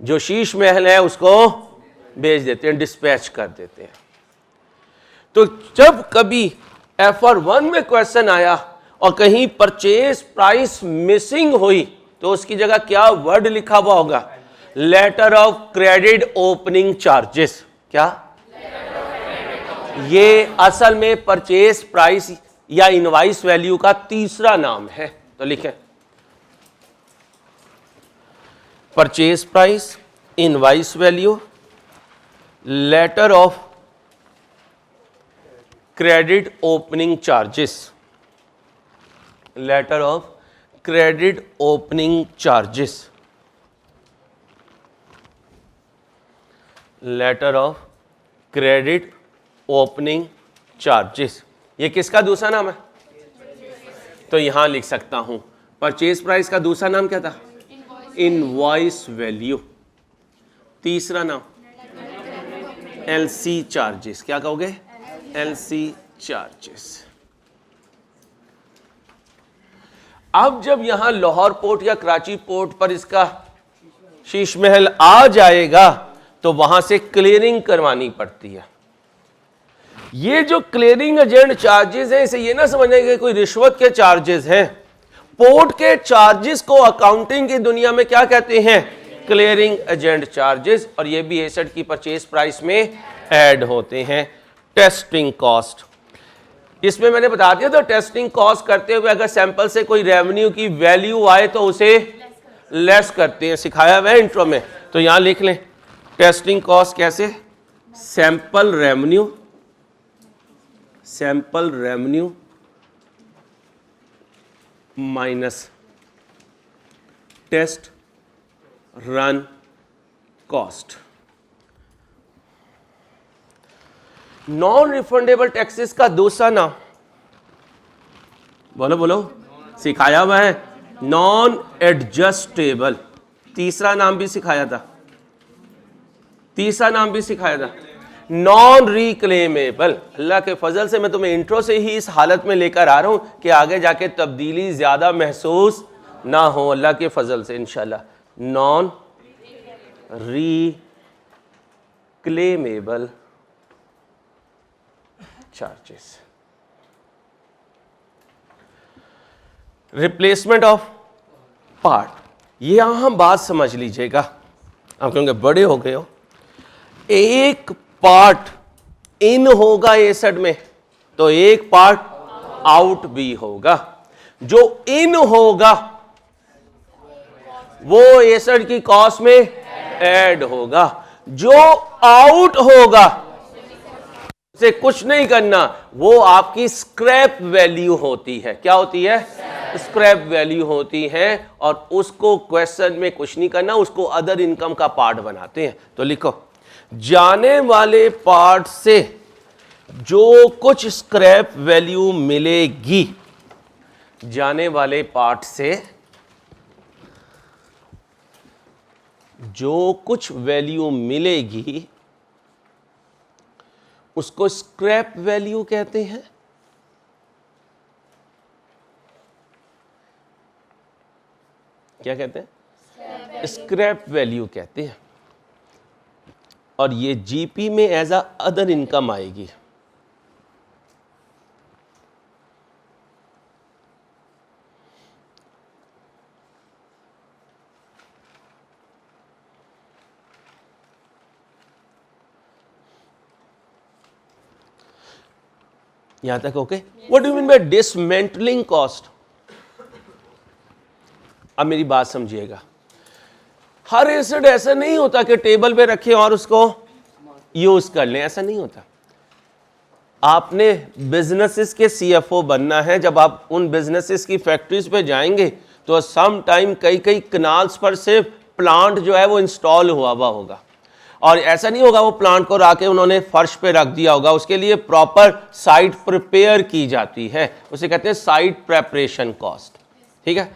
जो शीश महल है उसको भेज देते हैं, डिस्पैच कर देते हैं। तो जब कभी FR1 में क्वेश्चन आया और कहीं परचेज प्राइस मिसिंग हुई तो उसकी जगह क्या वर्ड लिखा हुआ होगा? Letter of credit opening charges. क्या? ये असल में परचेज प्राइस या इनवाइस वैल्यू का तीसरा नाम है। तो लिखें purchase price, invoice value, letter of credit opening charges. Letter of credit opening charges. Letter of credit opening charges. ये किसका दूसरा नाम है? तो यहां लिख सकता हूं परचेज प्राइस का दूसरा नाम क्या था? Invoice value. तीसरा नाम LC चार्जेस। क्या कहोगे? LC charges. अब जब यहां लाहौर पोर्ट या कराची पोर्ट पर इसका शीश महल आ जाएगा तो वहां से क्लियरिंग करवानी पड़ती है। ये जो क्लियरिंग एजेंट चार्जेस हैं, इसे ये ना समझने कि कोई रिश्वत के चार्जेस हैं। पोर्ट के चार्जेस को अकाउंटिंग की दुनिया में क्या कहते हैं? Clearing agent charges. और ये भी एसेट की परचेज प्राइस में ऐड होते हैं। टेस्टिंग कॉस्ट, इसमें मैंने बता दिया था टेस्टिंग कॉस्ट करते हुए अगर सैंपल से कोई रेवेन्यू की वैल्यू आए तो उसे लेस करते हैं, सिखाया हुआ है इंट्रो में। तो यहां लिख लें टेस्टिंग कॉस्ट कैसे? Sample revenue, sample revenue minus test run cost. Non refundable taxes का दूसरा नाम बोलो बोलो, सिखाया हुआ है नॉन एडजस्टेबल। तीसरा नाम भी सिखाया था, तीसरा नाम भी सिखाया था नॉन रिक्लेमेबल। अल्लाह के फजल से मैं तुम्हें इंट्रो से ही इस हालत में लेकर आ रहा हूं कि आगे जाके तब्दीली ज्यादा महसूस ना हो, अल्लाह के फजल से इंशाल्लाह। Non reclaimable charges. Replacement of part, ये यहां बात समझ लीजिएगा, आप कहेंगे बड़े हो गए हो। एक पार्ट इन होगा एसेट में तो एक पार्ट आउट भी होगा। जो इन होगा वो एसेट की कॉस्ट में ऐड होगा, जो आउट होगा से कुछ नहीं करना, वो आपकी स्क्रैप वैल्यू होती है। क्या होती है? स्क्रैप वैल्यू होती है और उसको क्वेश्चन में कुछ नहीं करना, उसको अदर इनकम का पार्ट बनाते हैं। तो लिखो, जाने वाले पार्ट से जो कुछ स्क्रैप वैल्यू मिलेगी, जाने वाले पार्ट से जो कुछ वैल्यू मिलेगी उसको स्क्रैप वैल्यू कहते हैं। क्या कहते हैं? स्क्रैप वैल्यू कहते हैं। और ये जीपी में एज अ अदर इनकम आएगी। यहां तक okay? What do you mean by dismantling cost? अब मेरी बात समझिएगा, हर एसेट ऐसा नहीं होता कि टेबल पे रखें और उसको यूज कर लें, ऐसा नहीं होता। आपने बिजनेसेस के सीएफओ बनना है। जब आप उन बिजनेसेस की फैक्ट्रीज पे जाएंगे तो सम टाइम कई कई कनाल्स पर सिर्फ प्लांट जो है वो इंस्टॉल हुआ होगा, और ऐसा नहीं होगा वो प्लांट को राके उन्होंने फर्श पे रख दिया होगा। उसके लिए प्रॉपर साइट प्रिपेयर की जाती है, उसे कहते हैं साइट प्रेपरेशन कॉस्ट। ठीक है।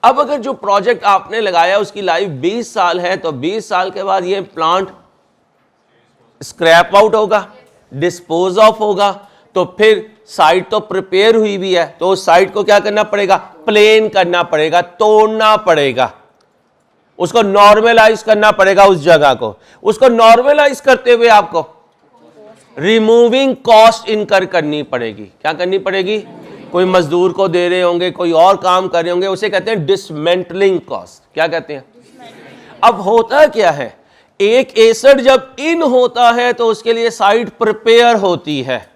अब अगर जो प्रोजेक्ट आपने लगाया उसकी लाइफ 20 साल है, तो 20 साल के बाद ये प्लांट स्क्रैप आउट होगा, डिस्पोज ऑफ होगा, तो फिर साइट तो प्रिपेयर हुई भी है, तो उस साइट को क्या करना पड़ेगा? प्लेन करना पड़ेगा, तोड़ना पड़ेगा, उसको नॉर्मलाइज करना पड़ेगा उस जगह को। उसको नॉर्मलाइज करते हुए आपको रिमूविंग कॉस्ट इनकर करनी पड़ेगी। क्या करनी पड़ेगी? कोई मजदूर को दे रहे होंगे, कोई और काम कर रहे होंगे, उसे कहते हैं डिसमेंटलिंग कॉस्ट। क्या कहते हैं? अब होता क्या है, एक एसेट जब इन होता है तो उसके लिए साइट प्रिपेयर होती है,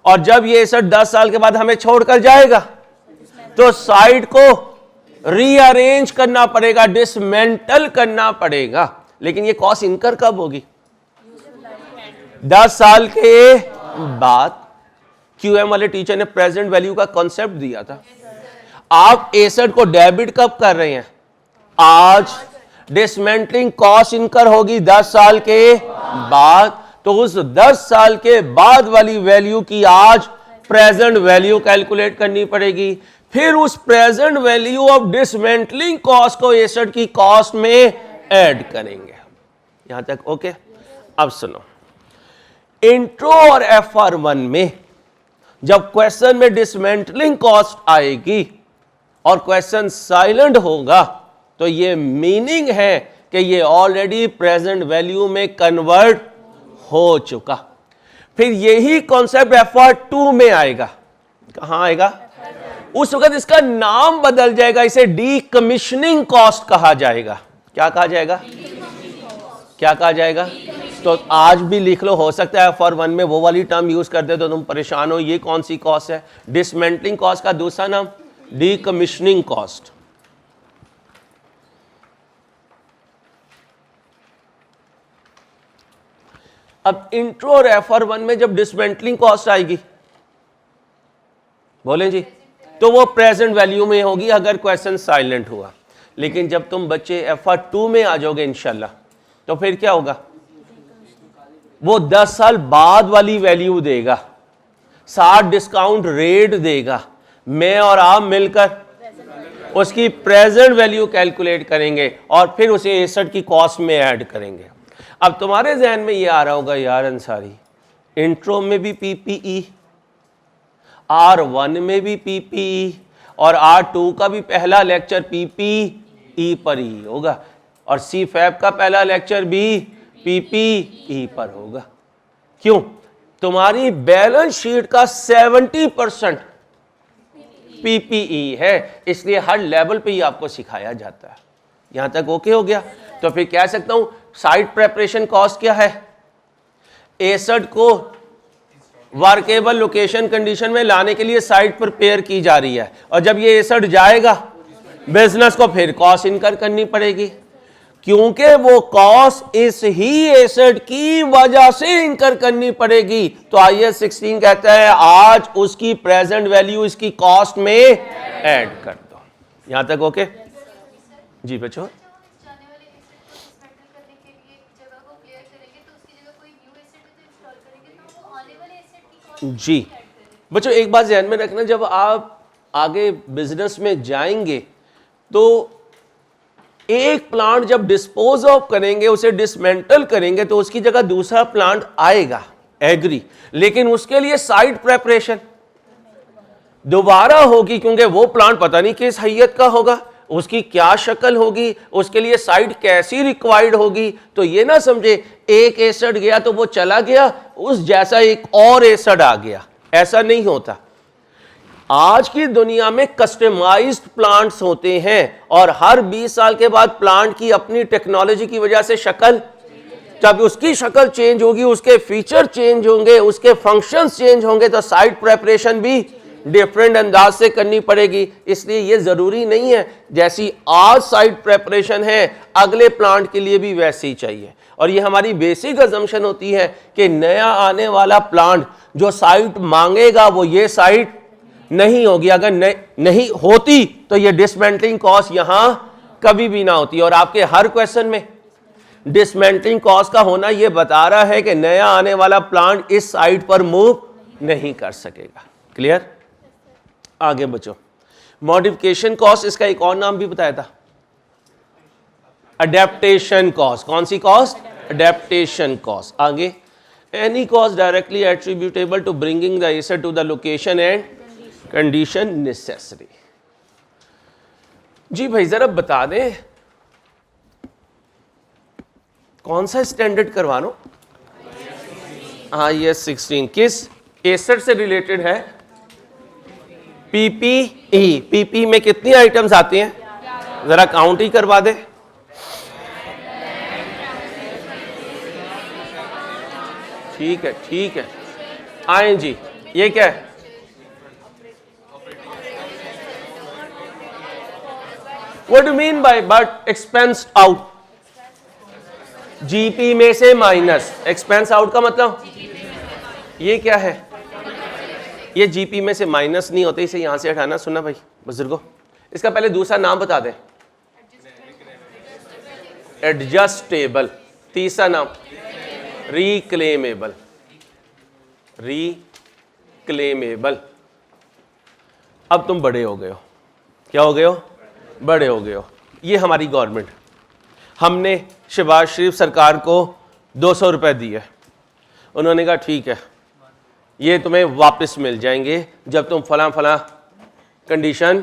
और जब ये एसेट 10 साल के बाद हमें छोड़कर जाएगा तो साइट को रीअरेंज करना पड़ेगा, डिसमेंटल करना पड़ेगा। लेकिन ये कॉस्ट इनकर कब होगी? 10 साल के बाद। क्यूएम वाले टीचर ने प्रेजेंट वैल्यू का कॉन्सेप्ट दिया था। आप एसेट को डेबिट कब कर रहे हैं? आज। डिसमेंटलिंग कॉस्ट इनकर होगी 10 साल के बाद, तो उस 10 साल के बाद वाली वैल्यू की आज प्रेजेंट वैल्यू कैलकुलेट करनी पड़ेगी। फिर उस present value of dismantling cost को एसेट की कॉस्ट में ऐड करेंगे। यहां तक ओके? अब सुनो, इंट्रो और FR1 में जब क्वेश्चन में डिसमेंटलिंग कॉस्ट आएगी और क्वेश्चन साइलेंट होगा, तो ये मीनिंग है कि ये ऑलरेडी प्रेजेंट वैल्यू में कन्वर्ट हो चुका। फिर यही कॉन्सेप्ट FR2 में आएगा। कहां आएगा? उस वक्त इसका नाम बदल जाएगा, इसे डीकमीशनिंग कॉस्ट कहा जाएगा। क्या कहा जाएगा? क्या कहा जाएगा? तो आज भी लिख लो, हो सकता है FR1 में वो वाली टर्म यूज कर दे तो तुम परेशान हो। ये कौन सी कॉस्ट है? डिसमेंटलिंग कॉस्ट का दूसरा नाम डीकमीशनिंग कॉस्ट। अब इंट्रो और FR1 में जब डिसमेंटलिंग कॉस्ट आएगी, बोलें जी, तो वो प्रेजेंट वैल्यू में होगी अगर क्वेश्चन साइलेंट हुआ। लेकिन जब तुम बच्चे FR2 में आ जाओगे इंशाल्लाह, तो फिर क्या होगा? वो 10 साल बाद वाली वैल्यू देगा, 60 डिस्काउंट रेट देगा, मैं और आप मिलकर उसकी प्रेजेंट वैल्यू कैलकुलेट करेंगे और फिर उसे एसेट की कॉस्ट में ऐड करेंगे। अब तुम्हारे जहन में ये आ रहा होगा, यार अंसारी, इंट्रो में भी PPE, R1 में भी PPE और R2 का भी पहला लेक्चर PPE पर ही होगा, और CFAP का पहला लेक्चर भी PPE पर होगा। क्यों? तुम्हारी बैलेंस शीट का 70% PPE है, इसलिए हर लेवल पे ही आपको सिखाया जाता है। यहां तक ओके हो गया? तो फिर कह सकता हूं साइट प्रेपरेशन कॉस्ट क्या है? एसेट को वर्केबल लोकेशन कंडीशन में लाने के लिए साइट प्रिपेयर की जा रही है, और जब ये एसेट जाएगा बिजनेस को, फिर कॉस्ट इनकर करनी पड़ेगी। क्योंकि वो कॉस्ट इस ही एसेट की वजह से इंकर करनी पड़ेगी। तो IAS 16 कहता है आज उसकी प्रेजेंट वैल्यू इसकी कॉस्ट में ऐड कर दो। यहां तक ओके? जी बच्चों, जी बच्चों एक बात ध्यान में रखना, जब आप आगे बिजनेस में जाएंगे तो एक प्लांट जब डिस्पोज ऑफ करेंगे, उसे डिसमेंटल करेंगे, तो उसकी जगह दूसरा प्लांट आएगा, एग्री, लेकिन उसके लिए साइट प्रेपरेशन दोबारा होगी, क्योंकि वो प्लांट पता नहीं किस हैयत का होगा, उसकी क्या शक्ल होगी, उसके लिए साइट कैसी रिक्वायर्ड होगी। तो ये ना समझे एक एसिड गया तो वो चला गया, उस जैसा एक और एसिड आ गया, ऐसा नहीं होता। आज की दुनिया में कस्टमाइज्ड प्लांट्स होते हैं और हर 20 साल के बाद प्लांट की अपनी टेक्नोलॉजी की वजह से शक्ल, जब उसकी शक्ल चेंज होगी, उसके फीचर चेंज होंगे, उसके फंक्शंस चेंज होंगे, तो साइट प्रेपरेशन भी डिफरेंट अंदाज से करनी पड़ेगी। इसलिए ये जरूरी नहीं है जैसी आज साइट प्रेपरेशन है अगले प्लांट के लिए भी वैसे ही चाहिए। और ये हमारी बेसिक अजम्पशन होती है कि नया आने वाला प्लांट जो साइट मांगेगा वो ये साइट नहीं होगी। अगर नहीं होती तो ये डिसमेंटलिंग कॉस्ट यहां कभी भी ना होती। और आपके हर क्वेश्चन में डिसमेंटलिंग कॉस्ट का होना यह बता रहा है कि नया आने वाला प्लांट इस साइट पर मूव नहीं कर सकेगा। क्लियर? आगे बच्चों, मॉडिफिकेशन कॉस्ट, इसका एक और नाम भी बताया था, अडेप्टेशन कॉस्ट। कौन सी कॉस्ट? Adaptation cost. आगे, any cost directly attributable to bringing the asset to the location and condition necessary. जी भाई जरा बता दें कौन सा स्टैंडर्ड करवा लो? IAS 16 किस एसेट से रिलेटेड है? PPE। PP में कितनी आइटम्स आती हैं? जरा काउंट ही करवा दे। ठीक है ठीक है। आए जी, ये क्या है? What do you mean by but expense out? GP में से माइनस एक्सपेंस आउट का मतलब ये क्या है? ये GP में से माइनस नहीं होते, इसे यहां से हटाना। सुना भाई बुजुर्गों, इसका पहले दूसरा नाम बता दें। एडजस्टेबल। तीसरा नाम रिक्लेमेबल। रिक्लेमेबल। अब तुम बड़े हो गए हो। क्या हो गए हो? बड़े हो गए हो। ये हमारी गवर्नमेंट, हमने शहबाज शरीफ सरकार को 200 रुपए दिए। उन्होंने कहा ठीक है ये तुम्हें वापस मिल जाएंगे जब तुम फलां फलां कंडीशन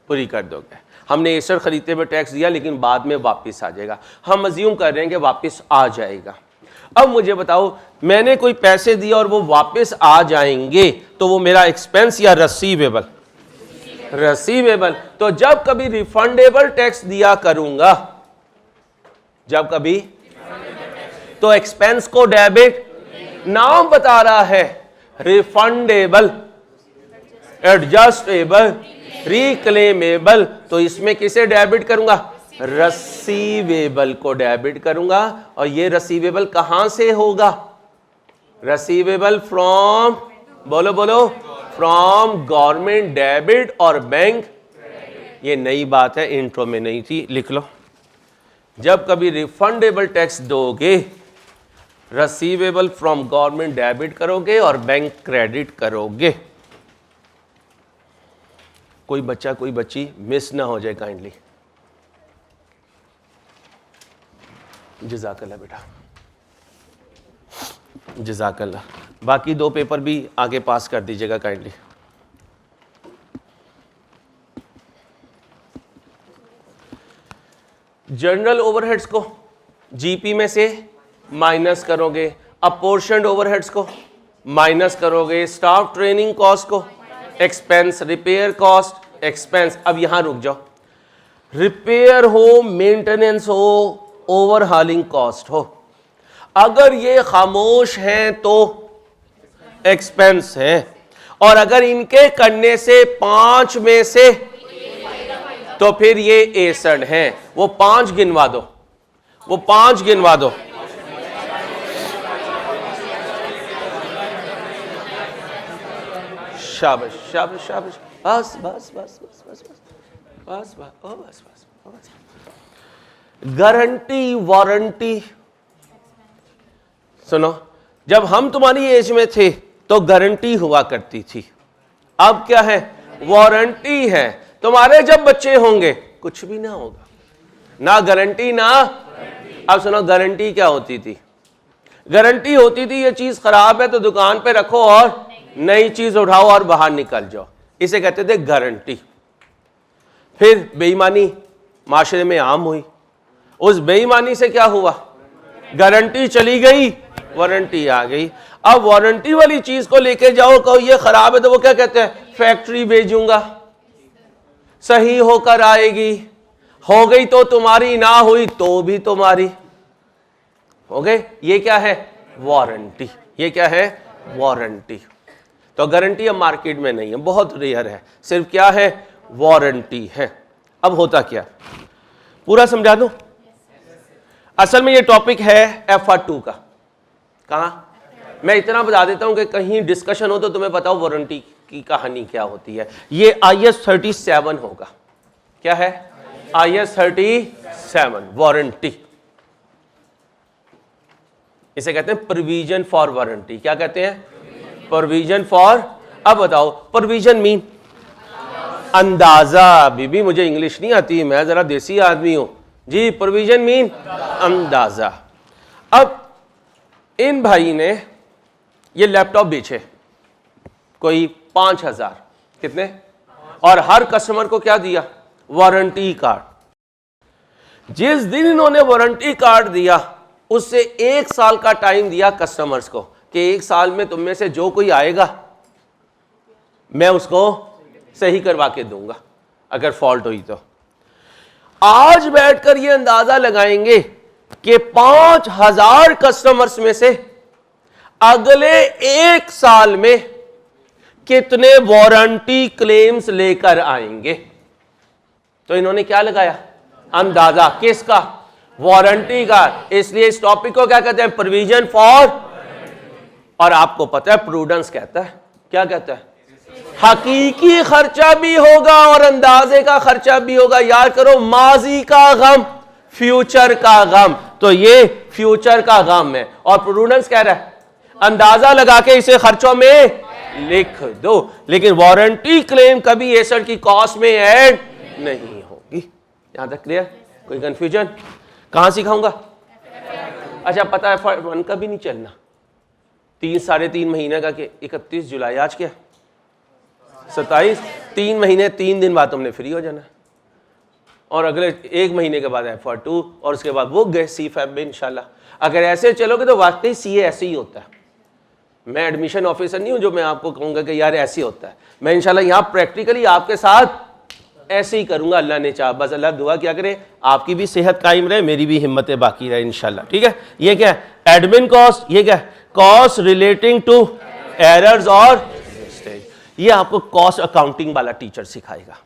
पूरी कर दोगे। हमने एसर खरीदते में टैक्स दिया लेकिन बाद में वापस आ जाएगा। हम अज्यूम कर रहे हैं कि वापस आ जाएगा। अब मुझे बताओ, मैंने कोई पैसे दिया और वो वापस आ जाएंगे तो वो मेरा एक्सपेंस या रसीवेबल? रसीवेबल। तो जब कभी रिफंडेबल टैक्स दिया करूंगा, जब कभी, तो एक्सपेंस को डेबिट, नाम बता रहा है रिफंडेबल, एडजस्टेबल, रिक्लेमेबल, तो इसमें किसे डेबिट करूंगा? रसीवेबल को डेबिट करूंगा। और ये रसीवेबल कहां से होगा? रसीवेबल फ्रॉम, बोलो बोलो, फ्रॉम गवर्नमेंट डेबिट और बैंक। ये नई बात है, इंट्रो में नहीं थी, लिख लो। जब कभी रिफंडेबल टैक्स दोगे, रसीवेबल फ्रॉम गवर्नमेंट डेबिट करोगे और बैंक क्रेडिट करोगे। कोई बच्चा कोई बच्ची मिस ना हो जाए काइंडली। जज़ाकल्लाह बेटा, जज़ाकल्लाह। बाकी दो पेपर भी आगे पास कर दीजिएगा काइंडली। जनरल ओवरहेड्स को जीपी में से माइनस करोगे, अपोर्शनड ओवरहेड्स को माइनस करोगे, स्टाफ ट्रेनिंग कॉस्ट को एक्सपेंस, रिपेयर कॉस्ट एक्सपेंस। अब यहां रुक जाओ, रिपेयर हो, मेंटेनेंस हो, ओवरहालिंग कॉस्ट हो, अगर ये खामोश हैं तो एक्सपेंस है, और अगर इनके करने से 5 में से तो फिर ये एसड है। वो 5 गिनवा दो, वो 5 गिनवा दो। शाबाश शाबाश शाबाश, बस बस बस बस बस बस बस बस ओ बस बस बस। गारंटी वारंटी, सुनो, जब हम तुम्हारी एज में थे तो गारंटी हुआ करती थी, अब क्या है? वारंटी है। तुम्हारे जब बच्चे होंगे कुछ भी ना होगा, ना गारंटी ना। अब सुनो, गारंटी क्या होती थी? गारंटी होती थी ये चीज खराब है तो दुकान पे रखो और नई चीज उठाओ और बाहर निकल जाओ, इसे कहते थे गारंटी। फिर बेईमानी माशरे में आम हुई, उस बेईमानी से क्या हुआ? गारंटी चली गई, वारंटी आ गई। अब वारंटी वाली चीज को लेके जाओ, कहो ये खराब है, तो वो क्या कहते हैं? फैक्ट्री भेजूंगा, सही होकर आएगी, हो गई तो तुम्हारी, ना हुई तो भी तुम्हारी। हो गए? ये क्या है? वारंटी। ये क्या है? वारंटी। तो गारंटी अब मार्केट में नहीं है, बहुत रेयर है, सिर्फ क्या है? वारंटी है। अब होता क्या, पूरा समझा दूं? असल में ये टॉपिक है FR2 का। कहां? मैं इतना बता देता हूं कि कहीं डिस्कशन हो तो तुम्हें बताओ वारंटी की कहानी क्या होती है। ये IS 37 होगा। क्या है? IS 37 warranty. इसे कहते हैं प्रोविजन फॉर वारंटी। क्या कहते हैं? Provision for. अब बताओ, प्रोविजन मीन अंदाजा। बीबी मुझे इंग्लिश नहीं आती, मैं जरा देसी आदमी हूं जी। प्रोविजन मीन अंदाजा। अब इन भाई ने ये लैपटॉप बेचे कोई 5,000, कितने? और हर कस्टमर को क्या दिया? Warranty card. जिस दिन इन्होंने वारंटी कार्ड दिया उससे 1 साल का टाइम दिया कस्टमर्स को कि 1 साल में तुम में से जो कोई आएगा मैं उसको सही करवा के दूंगा अगर फॉल्ट हुई तो। आज बैठकर ये अंदाजा लगाएंगे कि 5,000 कस्टमर्स में से अगले 1 साल में कितने वारंटी क्लेम्स लेकर आएंगे। तो इन्होंने क्या लगाया? अंदाजा। किसका? वारंटी का। इसलिए इस टॉपिक को क्या कहते हैं? Provision for. और आपको पता है प्रूडेंस कहता है, क्या कहता है? हकीकी खर्चा भी होगा और अंदाजे का खर्चा भी होगा। याद करो, माजी का गम, फ्यूचर का गम। तो ये फ्यूचर का गम है और प्रूडेंस कह रहा है अंदाजा लगा के इसे खर्चों में लिख दो, लेकिन वारंटी क्लेम कभी एसेट की कॉस्ट में ऐड नहीं होगी। यहां तक क्लियर? कोई कंफ्यूजन? कहां सिखाऊंगा? अच्छा, पता है FR1 का भी नहीं चलना। 3-3.5 महीने का कि 31 जुलाई, आज क्या 27, 3 महीने 3 दिन बाद तुमने फ्री हो जाना और अगले 1 महीने के बाद FR2 और उसके बाद वो गए C-FAB में इंशाल्लाह। अगर ऐसे चलोगे तो वाकई CA ऐसे ही होता है। मैं एडमिशन ऑफिसर नहीं हूं जो मैं आपको कहूंगा कि यार ऐसे होता है। मैं इंशाल्लाह यहां प्रैक्टिकली आपके साथ ऐसे ही करूंगा, अल्लाह ने चाहा। बस अल्लाह दुआ क्या करे, आपकी भी सेहत कायम रहे, मेरी भी हिम्मतें बाकी रहे इंशाल्लाह। ठीक है? ये क्या है? Admin cost. ये क्या है? कॉस्ट रिलेटिंग टू एरर्स और मिस्टेक। ये आपको कॉस्ट अकाउंटिंग वाला टीचर सिखाएगा।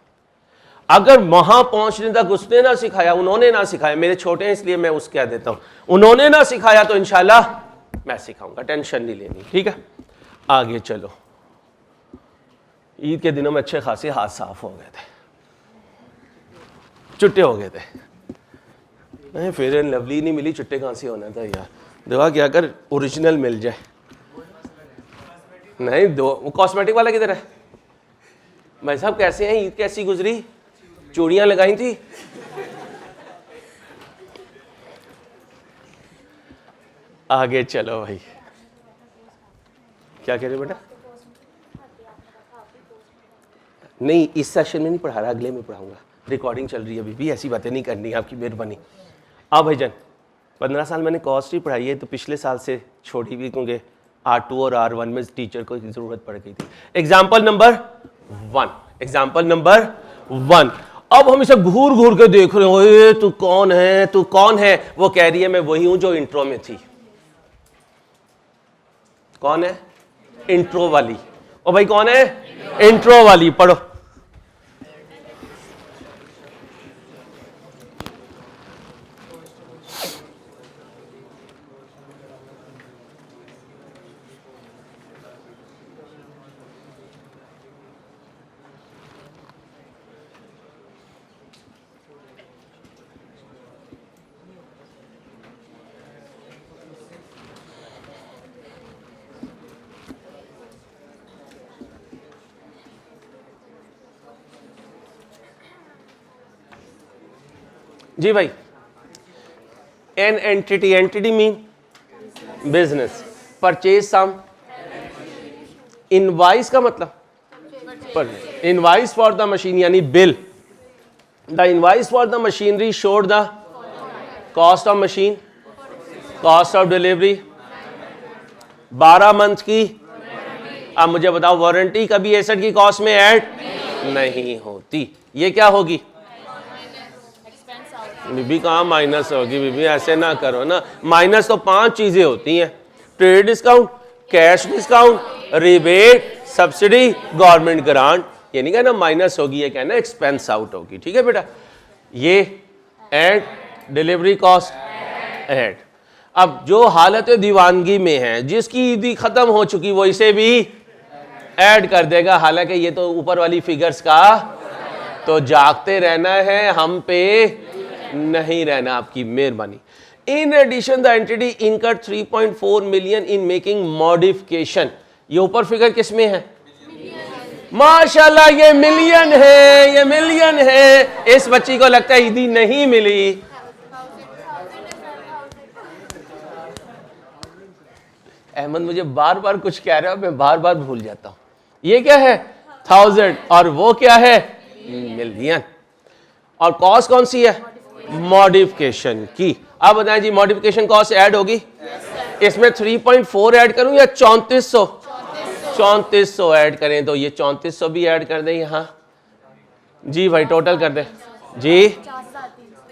अगर वहां पहुंचने तक उसने ना सिखाया, उन्होंने ना सिखाया, मेरे छोटे हैं इसलिए मैं उसके कह देता हूं, उन्होंने ना सिखाया तो इंशाल्लाह मैं सिखाऊंगा, टेंशन नहीं लेनी। ठीक है? आगे चलो। ईद के दिनों में अच्छे खासे हाथ साफ हो गए थे, चुट्टे हो गए थे। फेयर एंड लवली नहीं मिली, चुट्टे कहां से होना था यार। दुआ क्या कर ओरिजिनल मिल जाए। नहीं दो, वो कॉस्मेटिक वाला किधर है? भाई साहब कैसे हैं? ईद कैसी गुजरी? चूड़ियां लगाई थी? आगे चलो भाई। क्या कह रहे हो बेटा? नहीं, इस सेशन में नहीं पढ़ा रहा, अगले में पढ़ाऊंगा। रिकॉर्डिंग चल रही है अभी भी, ऐसी बातें नहीं करनी, आपकी मेहरबानी। आओ भाईजान, 15 साल मैंने कॉस्ट ही पढ़ाई है, तो पिछले साल से छोड़ी भी, क्योंकि R2 और R1 में टीचर को जरूरत पड़ गई थी। Example number 1, example number 1। अब हम इसे घूर घूर के देख रहे हो, ए तू कौन है, तू कौन है? वो कह रही है मैं वही हूं जो इंट्रो में थी। कौन है? इंट्रो वाली। ओ भाई कौन है? इंट्रो वाली। पढ़ो। जी भाई, an entity, entity mean business, purchase sum, invoice का मतलब इनवाइस फॉर द मशीन यानी bill, the invoice for the machinery showed the cost of machine, cost of delivery, 12 month की। अब मुझे बताओ वारंटी कभी एसेट की कॉस्ट में ऐड नहीं होती, ये क्या होगी? बीबी कहाँ माइनस होगी? बीबी ऐसे ना करो ना, माइनस तो 5 चीजें होती हैं, trade discount, cash discount, rebate, subsidy, government grant. ये नहीं कहना माइनस होगी, ये कहना एक्सपेंस आउट होगी। ठीक है बेटा, ये एड, डिलीवरी कॉस्ट एड। अब जो हालत दीवानगी में है, जिसकी ईदी खत्म हो चुकी, वो इसे भी ऐड कर देगा, हालांकि ये तो ऊपर वाली फिगर्स का, तो जागते रहना है, हम पे नहीं रहना, आपकी मेहरबानी। इन एडिशन द एंटिटी इनकर 3.4 मिलियन इन मेकिंग मॉडिफिकेशन। ये ऊपर फिगर किस में है? माशाल्लाह, ये मिलियन है, ये मिलियन है। इस बच्ची को लगता है ईदी नहीं मिली। अहमद मुझे बार बार कुछ कह रहा है, मैं बार बार भूल जाता हूं। ये क्या है? 1000, और वो क्या है? मिलियन। और कॉस्ट कौन सी है? मॉडिफिकेशन की। अब बताएं जी, मॉडिफिकेशन कॉस्ट ऐड होगी? इसमें 3.4 ऐड करूं या 3400? 3400 ऐड करें तो ये 3400 भी ऐड कर दें यहां। जी भाई, टोटल कर दें जी।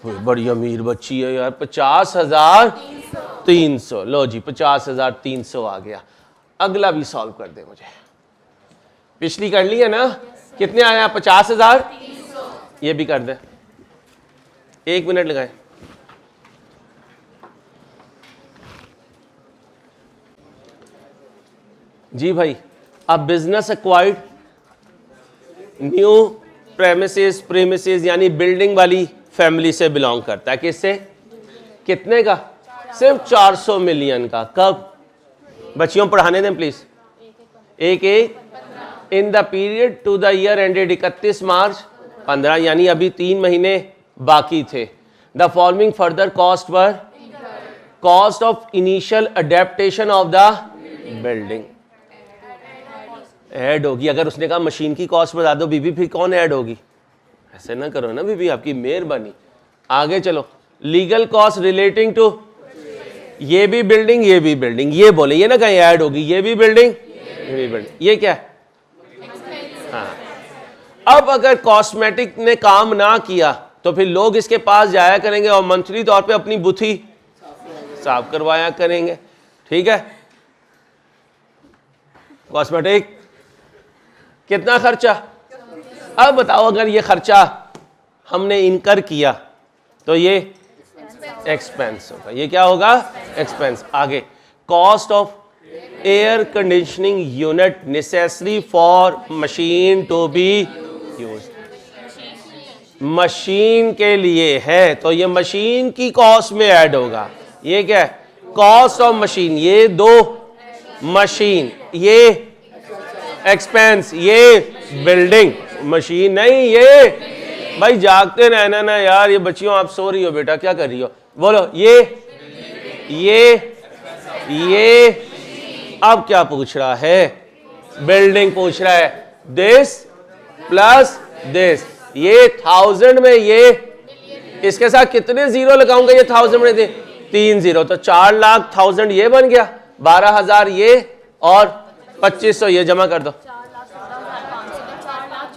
बड़ी अमीर बच्ची है यार, 50,300। लो जी, 50,300 आ गया। अगला भी सॉल्व कर दे मुझे। पिछली कर ली है ना? कितने आया? 50,000। ये भी कर दे, 1 मिनट लगाए। जी भाई, अब बिजनेस एक्वायर्ड न्यू प्रेमिसेस यानी बिल्डिंग वाली फैमिली से बिलोंग करता है। किससे? कितने का? सिर्फ 400 मिलियन का। कब? बच्चियों पढ़ाने दें प्लीज। एक in the period to the year ended 31 March 15, यानी अभी 3 महीने बाकी थे। The following further cost were cost of initial adaptation of the building add होगी। अगर उसने कहा मशीन की कॉस्ट बता दो बीबी, फिर कौन ऐड होगी? ऐसे ना करो ना बीबी, आपकी मेहरबानी। आगे चलो। लीगल कॉस्ट रिलेटिंग टू, ये भी बिल्डिंग, ये भी बिल्डिंग, ये बोले, ये ना कहीं ऐड होगी, ये भी बिल्डिंग, ये भी बिल्डिंग। ये क्या है? हाँ। अब अगर कॉस्मेटिक ने काम ना किया तो फिर लोग इसके पास जाया करेंगे और मंथली तौर पे अपनी बुथी साफ करवाया करेंगे। ठीक है। कॉस्मेटिक कितना खर्चा? अब बताओ, अगर ये खर्चा हमने इनकर किया तो ये एक्सपेंस होगा। ये क्या होगा? एक्सपेंस। आगे, cost of air conditioning unit necessary for machine to be used. Machine के लिए है तो ये मशीन की कॉस्ट में ऐड होगा। ये क्या है? Cost of machine. ये 2 मशीन, ये एक्सपेंस, ये बिल्डिंग। मशीन नहीं, ये भाई जागते रहना ना यार। ये बच्चियों, आप सो रही हो बेटा, क्या कर रही हो? बोलो। ये अब क्या पूछ रहा है? बिल्डिंग पूछ रहा है। दिस प्लस दिस, ये 1000 में, ये इसके साथ कितने जीरो लगाऊंगा? ये 1000 में 3 जीरो, तो 4,00,000 ये बन गया, 12,000 ये और 2500 ये जमा कर दो।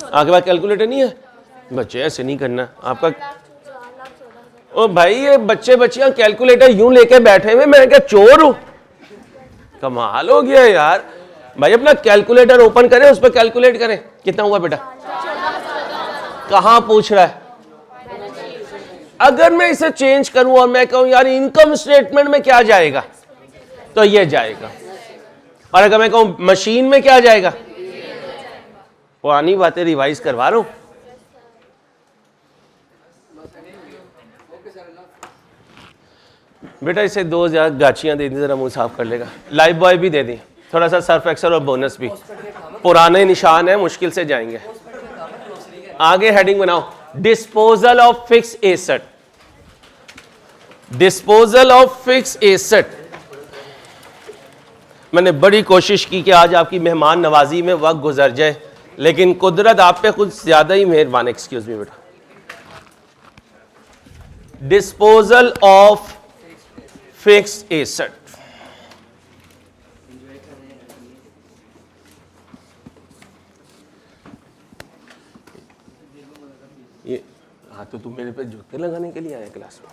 आपके पास कैलकुलेटर नहीं है? बच्चे ऐसे नहीं करना आपका। ओ भाई, ये बच्चे बच्चियां कैलकुलेटर यूं लेके बैठे हुए, मैं क्या चोर हूं? कमाल हो गया यार। भाई अपना कैलकुलेटर ओपन करें, उस पर कैलकुलेट करें। कितना हुआ बेटा? कहां पूछ रहा है? अगर मैं इसे चेंज करूं और मैं कहूं यार इनकम स्टेटमेंट में क्या जाएगा, तो ये जाएगा। और अगर मैं कहूं मशीन में क्या जाएगा, पुरानी बातें रिवाइज करवा रहा हूं। बेटा इसे 2 गाछियां दे दी, जरा मुंह साफ कर लेगा। लाइफ बॉय भी दे दी, थोड़ा सा सर्फ एक्सल और बोनस भी। पुराने निशान है, मुश्किल से जाएंगे। आगे हेडिंग बनाओ, disposal of fix asset. Disposal of fix asset. मैंने बड़ी कोशिश की कि आज आपकी मेहमान नवाजी में वक्त गुजर जाए, लेकिन कुदरत आप पे कुछ ज्यादा ही मेहरबान। एक्सक्यूज मी बेटा। Disposal of fix asset. ये हाँ, तो तुम मेरे पे जूते लगाने के लिए आए क्लास में?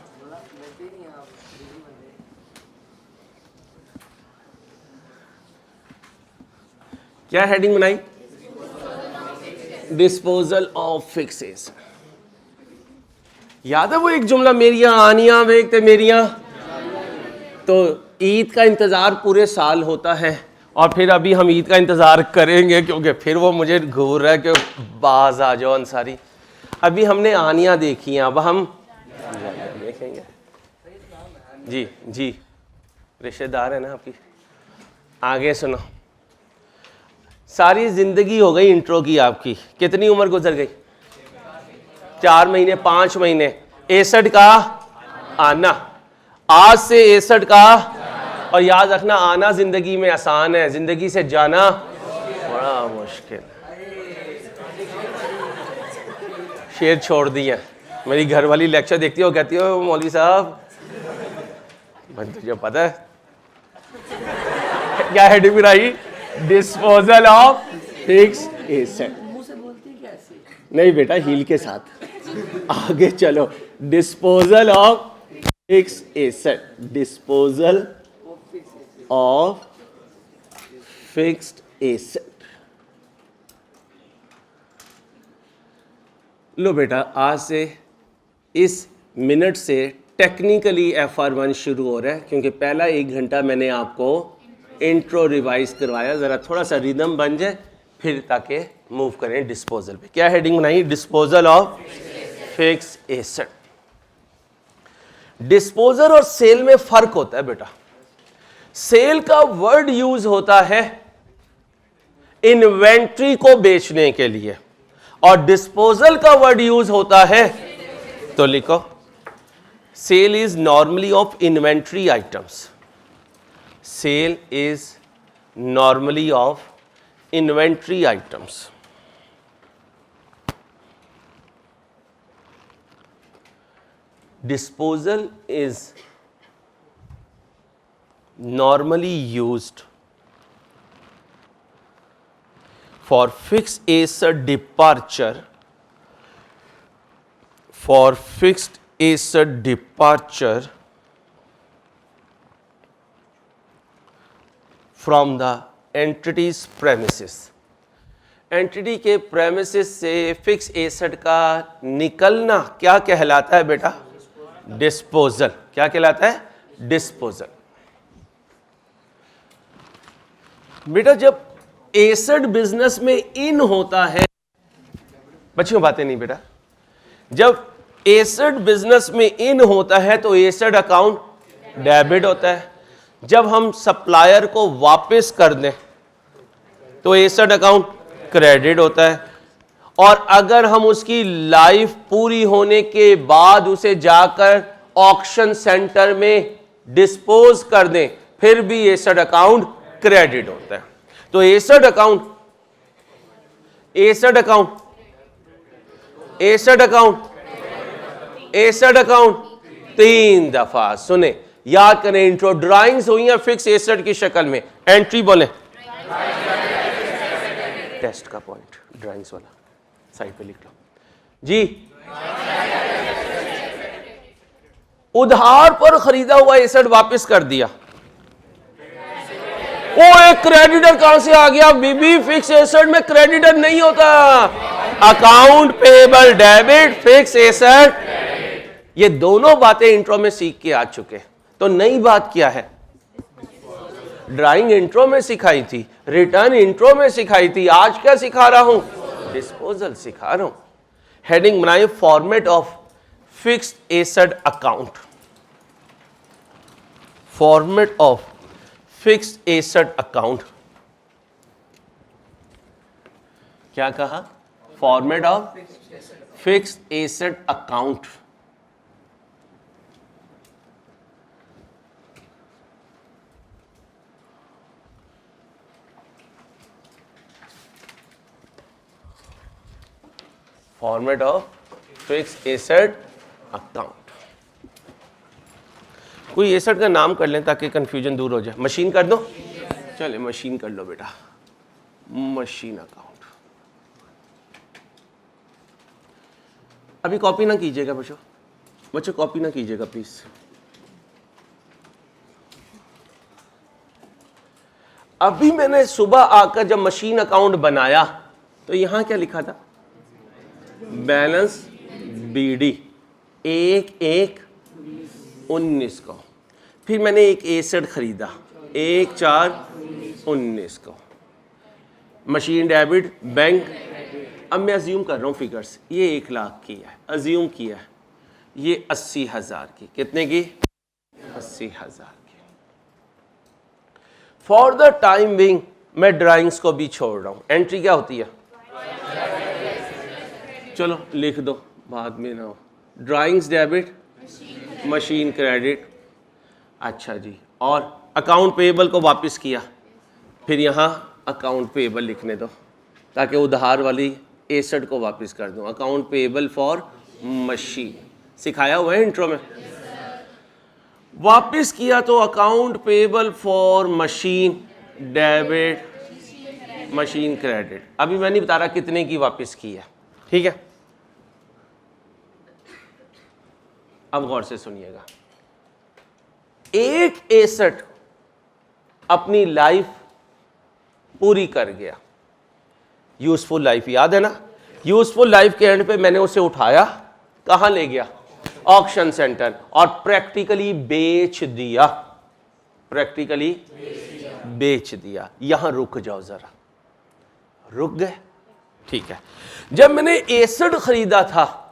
क्या हेडिंग बनाई? Disposal of fix asset. याद है वो एक जुमला, मेरियां आनियां वेखते मेरियां। तो ईद का इंतजार पूरे साल होता है, और फिर अभी हम ईद का इंतजार करेंगे, क्योंकि फिर वो मुझे घूर रहा है कि बाज आ जाओ अंसारी। अभी हमने आनियां देखी हैं, अब हम देखेंगे। जी जी, रिश्तेदार है ना आपकी। आगे सुनो। सारी जिंदगी हो गई इंट्रो की आपकी, कितनी उम्र गुजर गई? 4 महीने 5 महीने। 61 का आना, आज से 61 का। और याद रखना, आना जिंदगी में आसान है, जिंदगी से जाना बड़ा मुश्किल। शेर छोड़ दिया। मेरी घर वाली लेक्चर देखती हो, कहती हो मौलवी साहब तुझे पता है क्या हेडिंग बनाई? Disposal of fix asset. नहीं बेटा, हील के साथ आगे चलो। Disposal of fix asset. Disposal of fixed asset. लो बेटा, आज से इस मिनट से टेक्निकली FR1 शुरू हो रहा है, क्योंकि पहला 1 घंटा मैंने आपको इंट्रो रिवाइज करवाया, ज़रा थोड़ा सा रिदम बन जाए, फिर ताकि मूव करें डिस्पोजल पे। क्या हेडिंग बनाई? Disposal of fix asset. Disposal और सेल में फर्क होता है बेटा। सेल का वर्ड यूज होता है इन्वेंट्री को बेचने के लिए, और डिस्पोजल का वर्ड यूज होता है, तो लिखो, sale is normally of inventory items. Sale is normally of inventory items. Disposal is normally used for fixed asset departure, for fixed asset departure from the entity's premises। Entity के premises से fix asset का निकलना क्या कहलाता है बेटा? Disposal. क्या कहलाता है? डिस्पोजल। बेटा जब एसेट बिजनेस में इन होता है, बच्चों बातें नहीं बेटा, जब एसेट बिजनेस में इन होता है तो एसेट अकाउंट डेबिट होता है। जब हम सप्लायर को वापस कर दें तो एसेट अकाउंट क्रेडिट होता है, और अगर हम उसकी लाइफ पूरी होने के बाद उसे जाकर ऑक्शन सेंटर में डिस्पोज कर दें फिर भी एसेट अकाउंट क्रेडिट होता है। तो asset account asset account asset account asset account 3 दफा सुने, याद करें। इंट्रो ड्राइंग्स हुई हैं फिक्स एसेट की शक्ल में। एंट्री बोले, टेस्ट का पॉइंट ड्राइंग्स वाला साइड पे लिख लो जी। उधार पर खरीदा हुआ एसेट वापस कर दिया, वो एक क्रेडिटर कहां से आ गया? बीबी फिक्स एसेट में क्रेडिटर नहीं होता। Account payable debit, fix asset, ये दोनों बातें इंट्रो में सीख के आ चुके। तो नई बात क्या है? ड्राइंग इंट्रो में सिखाई थी, रिटर्न इंट्रो में सिखाई थी, आज क्या सिखा रहा हूं? डिस्पोजल सिखा रहा हूं। हेडिंग बनाइए, format of fixed asset account. Format of fixed asset account. क्या कहा? Format of fixed asset account. Format of fix asset account. कोई एसेट का नाम कर लें ताकि कंफ्यूजन दूर हो जाए। मशीन कर दो, चले मशीन कर लो बेटा, मशीन अकाउंट। अभी कॉपी ना कीजिएगा बच्चों कॉपी ना कीजिएगा प्लीज। अभी मैंने सुबह आकर जब मशीन अकाउंट बनाया तो यहां क्या लिखा था, बैलेंस बीडी 1/1/19 को। फिर मैंने एक एसेट खरीदा 1/4/19 को, मशीन डेबिट बैंक। अब मैं अज्यूम कर रहा हूँ फिगर्स, ये 1 लाख की है, अज्यूम किया है, ये 80,000 की, कितने की, 80,000 की। फॉर द टाइम बिंग मैं ड्राइंग्स को भी छोड़ रहा हूँ। एंट्री क्या होती है, चलो लिख दो बाद में ना हो, ड्राइंग्स डेबिट, मशीन क्रेडिट। अच्छा जी, और अकाउंट पेएबल को वापस किया, फिर यहाँ अकाउंट पेएबल लिखने दो ताकि उधार वाली एसेट को वापस कर दूं। अकाउंट पेएबल फॉर मशीन सिखाया हुआ है इंट्रो में। वापस किया तो account payable for machine debit, machine credit. अभी मैं नहीं बता रहा कितने की वापस की है, ठीक है। अब गौर से सुनिएगा, एक एसेट अपनी लाइफ पूरी कर गया, यूजफुल लाइफ, याद है ना, यूजफुल लाइफ के एंड पे मैंने उसे उठाया, कहां ले गया, ऑक्शन सेंटर, और प्रैक्टिकली बेच दिया, प्रैक्टिकली बेच दिया। यहां रुक जाओ जरा, रुक गए, ठीक है। जब मैंने एसेट खरीदा था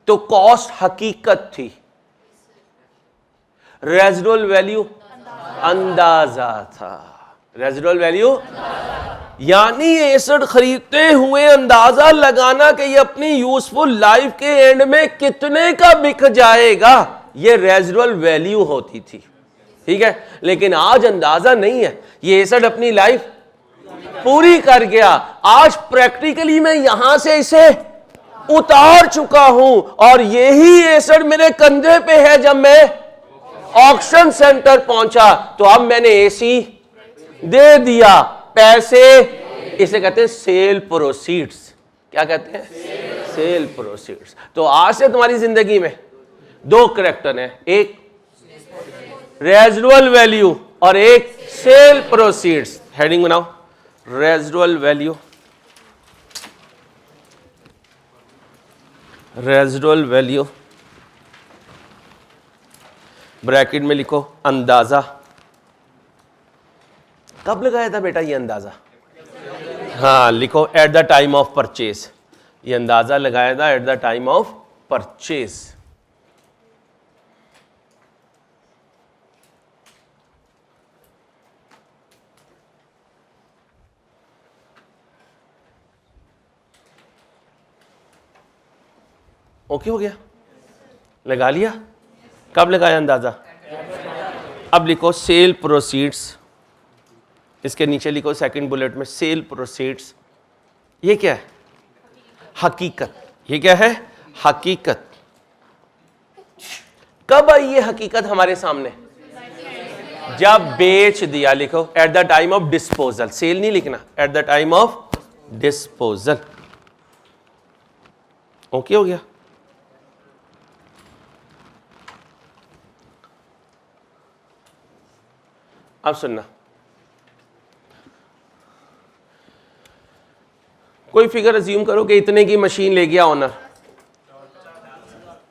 तो कॉस्ट हकीकत थी, रेजिडुअल वैल्यू अंदाजा था, रेजिडुअल वैल्यू यानी एसेट खरीदते हुए अंदाजा लगाना कि ये अपनी यूजफुल लाइफ के एंड में कितने का बिक जाएगा, ये रेजिडुअल वैल्यू होती थी, ठीक है। लेकिन आज अंदाजा नहीं है, ये एसेट अपनी लाइफ पूरी कर गया। आज प्रैक्टिकली मैं यहां से इसे उतार चुका हूं और यही एसेट मेरे कंधे पे है। जब मैं ऑक्शन सेंटर पहुंचा तो अब मैंने एसी दे दिया, पैसे, इसे कहते हैं सेल प्रोसीड्स। क्या कहते हैं, सेल प्रोसीड्स। तो आज से तुम्हारी जिंदगी में 2 करैक्टर हैं, एक रेजिडुअल वैल्यू और एक सेल प्रोसीड्स। हेडिंग बनाओ, residual value, residual value, bracket में लिखो अंदाजा। कब लगाया था बेटा ये अंदाजा, हाँ लिखो at the time of purchase. ये अंदाजा लगाया था eight the time of purchase. Okay हो गया, लगा लिया। कब लगाया अंदाजा, अब लिखो सेल प्रोसीड्स, इसके नीचे लिखो सेकंड बुलेट में सेल प्रोसीड्स। ये क्या है, हकीकत। ये क्या है, हकीकत। कब आई ये हकीकत हमारे सामने, जब बेच दिया। लिखो at the time of disposal, sale नहीं लिखना, at the time of disposal. Okay हो गया। अब सुनना, कोई फिगर अज्यूम करो कि इतने की मशीन ले गया ओनर,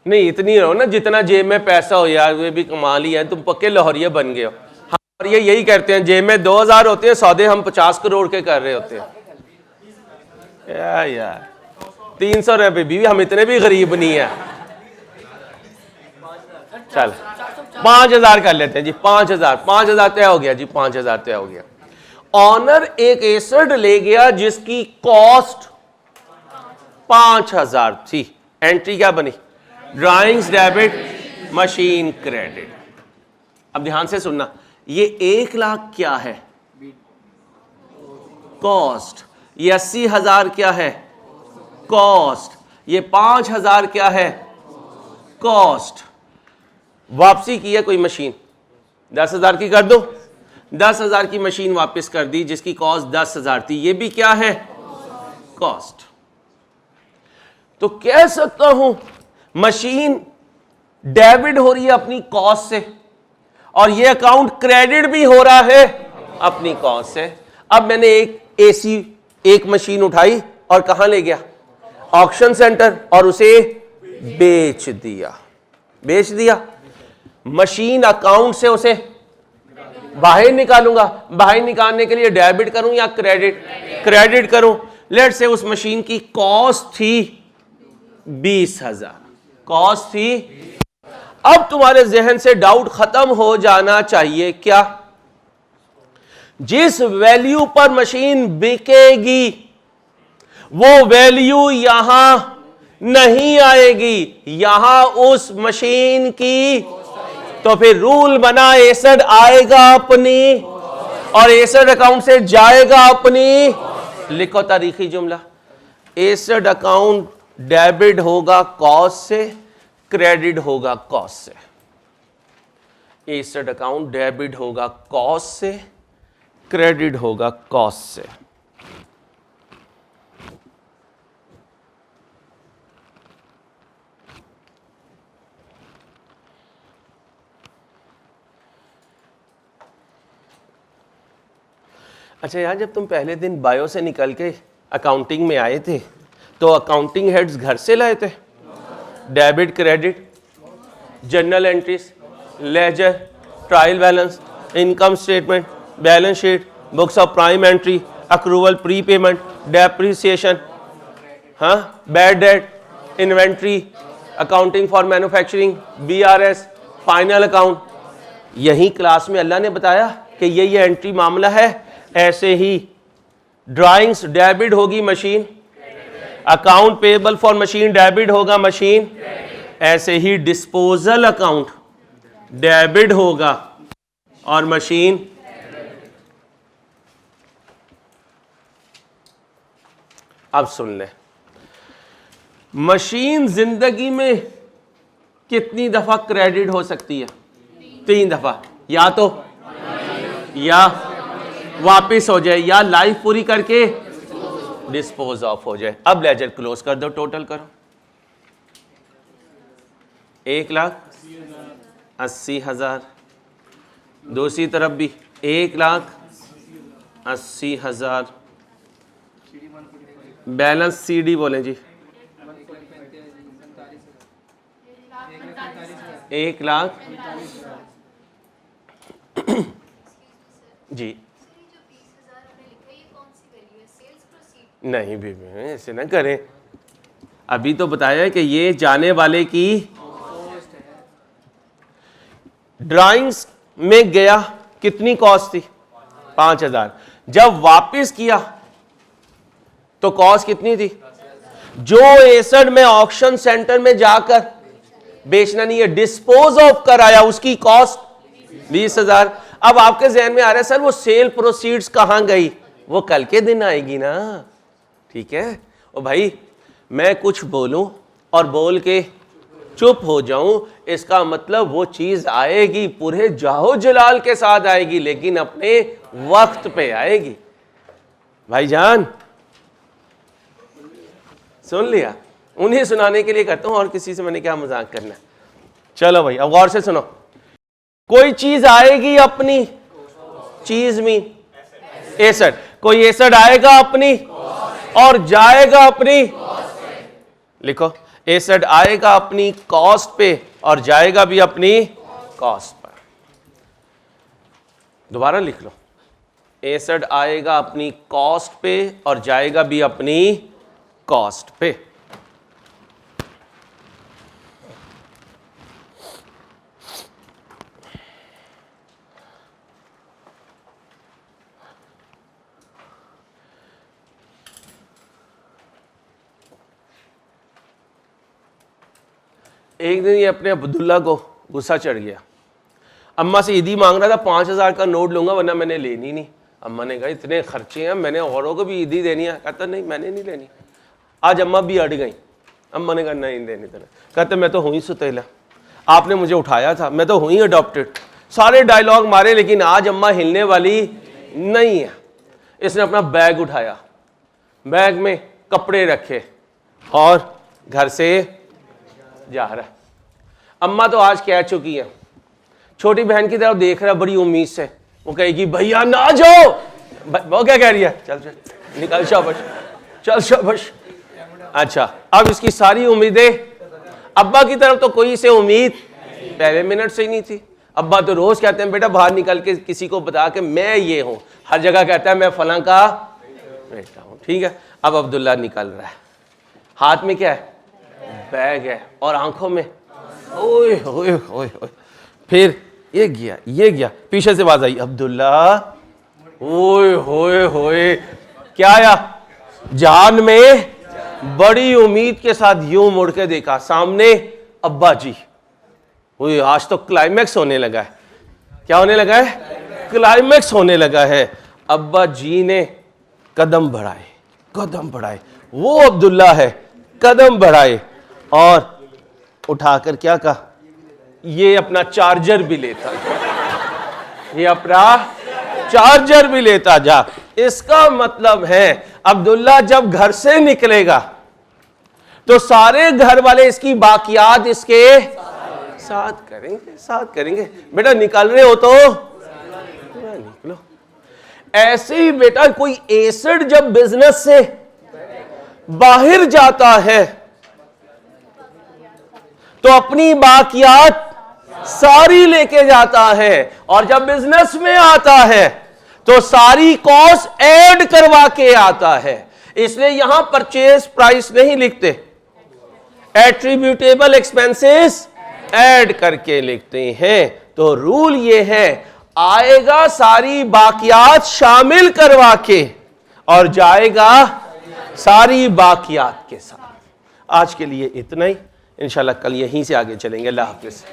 नहीं इतनी रहो ना जितना जेब में पैसा हो। यार वे भी कमाल ही है, तुम पक्के लाहौरिये बन गए हो। हम ये यही करते हैं, जेब में 2000 होते हैं, सौदे हम 50 करोड़ के कर रहे होते हैं। यार 300 रुपये भी, हम इतने भी गरीब नहीं है। चल 5000 कर लेते हैं जी, 5000 तय हो गया जी, 5000 तय हो गया। ऑनर एक एसेट ले गया जिसकी कॉस्ट 5000 थी। एंट्री क्या बनी, ड्राइंग्स डेबिट, मशीन क्रेडिट। अब ध्यान से सुनना, ये 1 लाख क्या है, कॉस्ट। ये 80,000 क्या है, कॉस्ट। ये 5,000 क्या है? कॉस्ट। वापसी की है कोई मशीन, 10,000 की कर दो, 10,000 की मशीन वापस कर दी जिसकी कॉस्ट 10,000 थी, ये भी क्या है? कॉस्ट। तो कह सकता हूं मशीन डेबिट हो रही है अपनी कॉस्ट से और ये अकाउंट क्रेडिट भी हो रहा है अपनी कॉस्ट से। अब मैंने एक मशीन उठाई और कहां ले गया? ऑक्शन सेंटर, और उसे बेच दिया। मशीन अकाउंट से उसे बाहर निकालूंगा। बाहर निकालने के लिए डेबिट करूं या क्रेडिट करूं? लेट से उस मशीन की कॉस्ट थी 20,000, कॉस्ट थी। अब तुम्हारे जहन से डाउट खत्म हो जाना चाहिए, क्या जिस वैल्यू पर मशीन बिकेगी वो वैल्यू यहां नहीं आएगी, यहां उस मशीन की, तो फिर रूल बना एसेट आएगा अपनी और एसेट अकाउंट से जाएगा अपनी। लिखो तारीखी जुमला, एसेट अकाउंट डेबिट होगा कॉस्ट से, क्रेडिट होगा कॉस्ट से। एसेट अकाउंट डेबिट होगा कॉस्ट से, क्रेडिट होगा कॉस्ट से। अच्छा यार, जब तुम पहले दिन बायो से निकल के अकाउंटिंग में आए थे तो अकाउंटिंग हेड्स घर से लाए थे? Debit, credit, journal entries, ledger, trial balance, income statement, balance sheet, books of prime entry, accrual, prepayment, depreciation, हाँ, bad debt, inventory, accounting for manufacturing, BRS, final account. यही क्लास में अल्लाह ने बताया कि ये एंट्री मामला है। ऐसे ही ड्राइंग्स डेबिट होगी machine, account payable for machine debit होगा मशीन। ऐसे ही डिस्पोजल अकाउंट डेबिट होगा और मशीन। अब सुन ले, मशीन जिंदगी में कितनी दफा क्रेडिट हो सकती है? 3 दफा, या तो या वापिस हो जाए या लाइफ पूरी करके डिस्पोज ऑफ हो जाए। अब लेजर क्लोज कर दो, टोटल करो। 1,80,000, दूसरी तरफ भी 1,80,000, बैलेंस CD बोलें जी, 1,00,000 जी। नहीं बीबी ऐसे ना करें, अभी तो बताया कि ये जाने वाले की ड्राइंग्स में गया, कितनी कॉस्ट थी? 5,000। जब वापस किया तो कॉस्ट कितनी थी? जो एसेट में ऑक्शन सेंटर में जाकर बेचना नहीं है, डिस्पोज ऑफ कराया, उसकी कॉस्ट 20,000। अब आपके जहन में आ रहा है सर वो सेल प्रोसीड्स कहां गई? वो कल के दिन आएगी ना, ठीक है? ओ भाई, मैं कुछ बोलूं और बोल के चुप हो जाऊं, इसका मतलब वो चीज आएगी, पूरे जाहो जलाल के साथ आएगी, लेकिन अपने वक्त पे आएगी। भाईजान सुन लिया? उन्हें सुनाने के लिए करता हूं, और किसी से मैंने क्या मजाक करना। चलो भाई, अब गौर से सुनो। कोई चीज आएगी अपनी चीज में, एसेट, कोई एसेट आएगा अपनी और जाएगा अपनी, लिखो, एसेट आएगा अपनी कॉस्ट पे और जाएगा भी अपनी कॉस्ट पर। दोबारा लिख लो, एसेट आएगा अपनी कॉस्ट पे और जाएगा भी अपनी कॉस्ट पे। एक दिन ये अपने अब्दुल्ला को गुस्सा चढ़ गया, अम्मा से ईदी मांग रहा था, 5,000 का नोट लूंगा वरना मैंने लेनी नहीं। अम्मा ने कहा इतने खर्चे हैं, मैंने औरों को भी ईदी देनी है। कहता नहीं मैंने नहीं लेनी। आज अम्मा भी अड़ गई। अम्मा ने कहा नहीं देने देना, कहते मैं तो हुई सुतेला, आपने मुझे उठाया था, मैं तो हुई अडॉप्टेड, सारे डायलॉग मारे, लेकिन आज अम्मा हिलने वाली नहीं है। इसने अपना बैग उठाया, बैग में कपड़े रखे और घर से जा रहा है। अम्मा तो आज कह चुकी है, छोटी बहन की तरफ देख रहा है बड़ी उम्मीद से, वो कहेगी भैया ना जाओ, वो क्या कह रही है, चल चल निकल शाबाश, चल शाबाश। अच्छा, अब इसकी सारी उम्मीदें, अब्बा की तरफ तो कोई से उम्मीद पहले मिनट से ही नहीं थी। अब्बा तो रोज कहते हैं बेटा बाहर निकल के किसी को बता के मैं ये हूं, हर जगह कहता है मैं फलां का बेटा हूं, ठीक है। अब अब्दुल्ला निकल रहा है, हाथ में क्या है, बैग है, और आंखों में ओए ओए ओए ओए, फिर ये गया, पीछे से आवाज आई अब्दुल्ला, ओए होए होए, क्या आया, जान में बड़ी उम्मीद के साथ यूं मुड़ के देखा, सामने अब्बा जी। ओए आज तो क्लाइमैक्स होने लगा है, क्या होने लगा है, क्लाइमैक्स होने लगा है। अब्बा जी ने कदम बढ़ाए, वो अब्दुल्ला है, कदम बढ़ाए और उठाकर क्या कहा, ये अपना चार्जर भी लेता जा, ये अपना चार्जर भी लेता जा। इसका मतलब है अब्दुल्ला जब घर से निकलेगा तो सारे घर वाले इसकी बाकियात इसके साथ करेंगे। बेटा निकल रहे हो तो निकलो। ऐसे ही बेटा कोई एसेट जब बिजनेस से बाहर जाता है तो अपनी बाकियात सारी लेके जाता है, और जब बिजनेस में आता है तो सारी कॉस्ट ऐड करवा के आता है। इसलिए यहां परचेज प्राइस नहीं लिखते, एट्रीब्यूटेबल एक्सपेंसेस ऐड करके लिखते हैं। तो रूल ये है, आएगा सारी बाकियात शामिल करवा के और जाएगा सारी बाकियात के साथ। आज के लिए इतना ही, इंशाल्लाह कल यहीं से आगे चलेंगे। अल्लाह हाफिज़।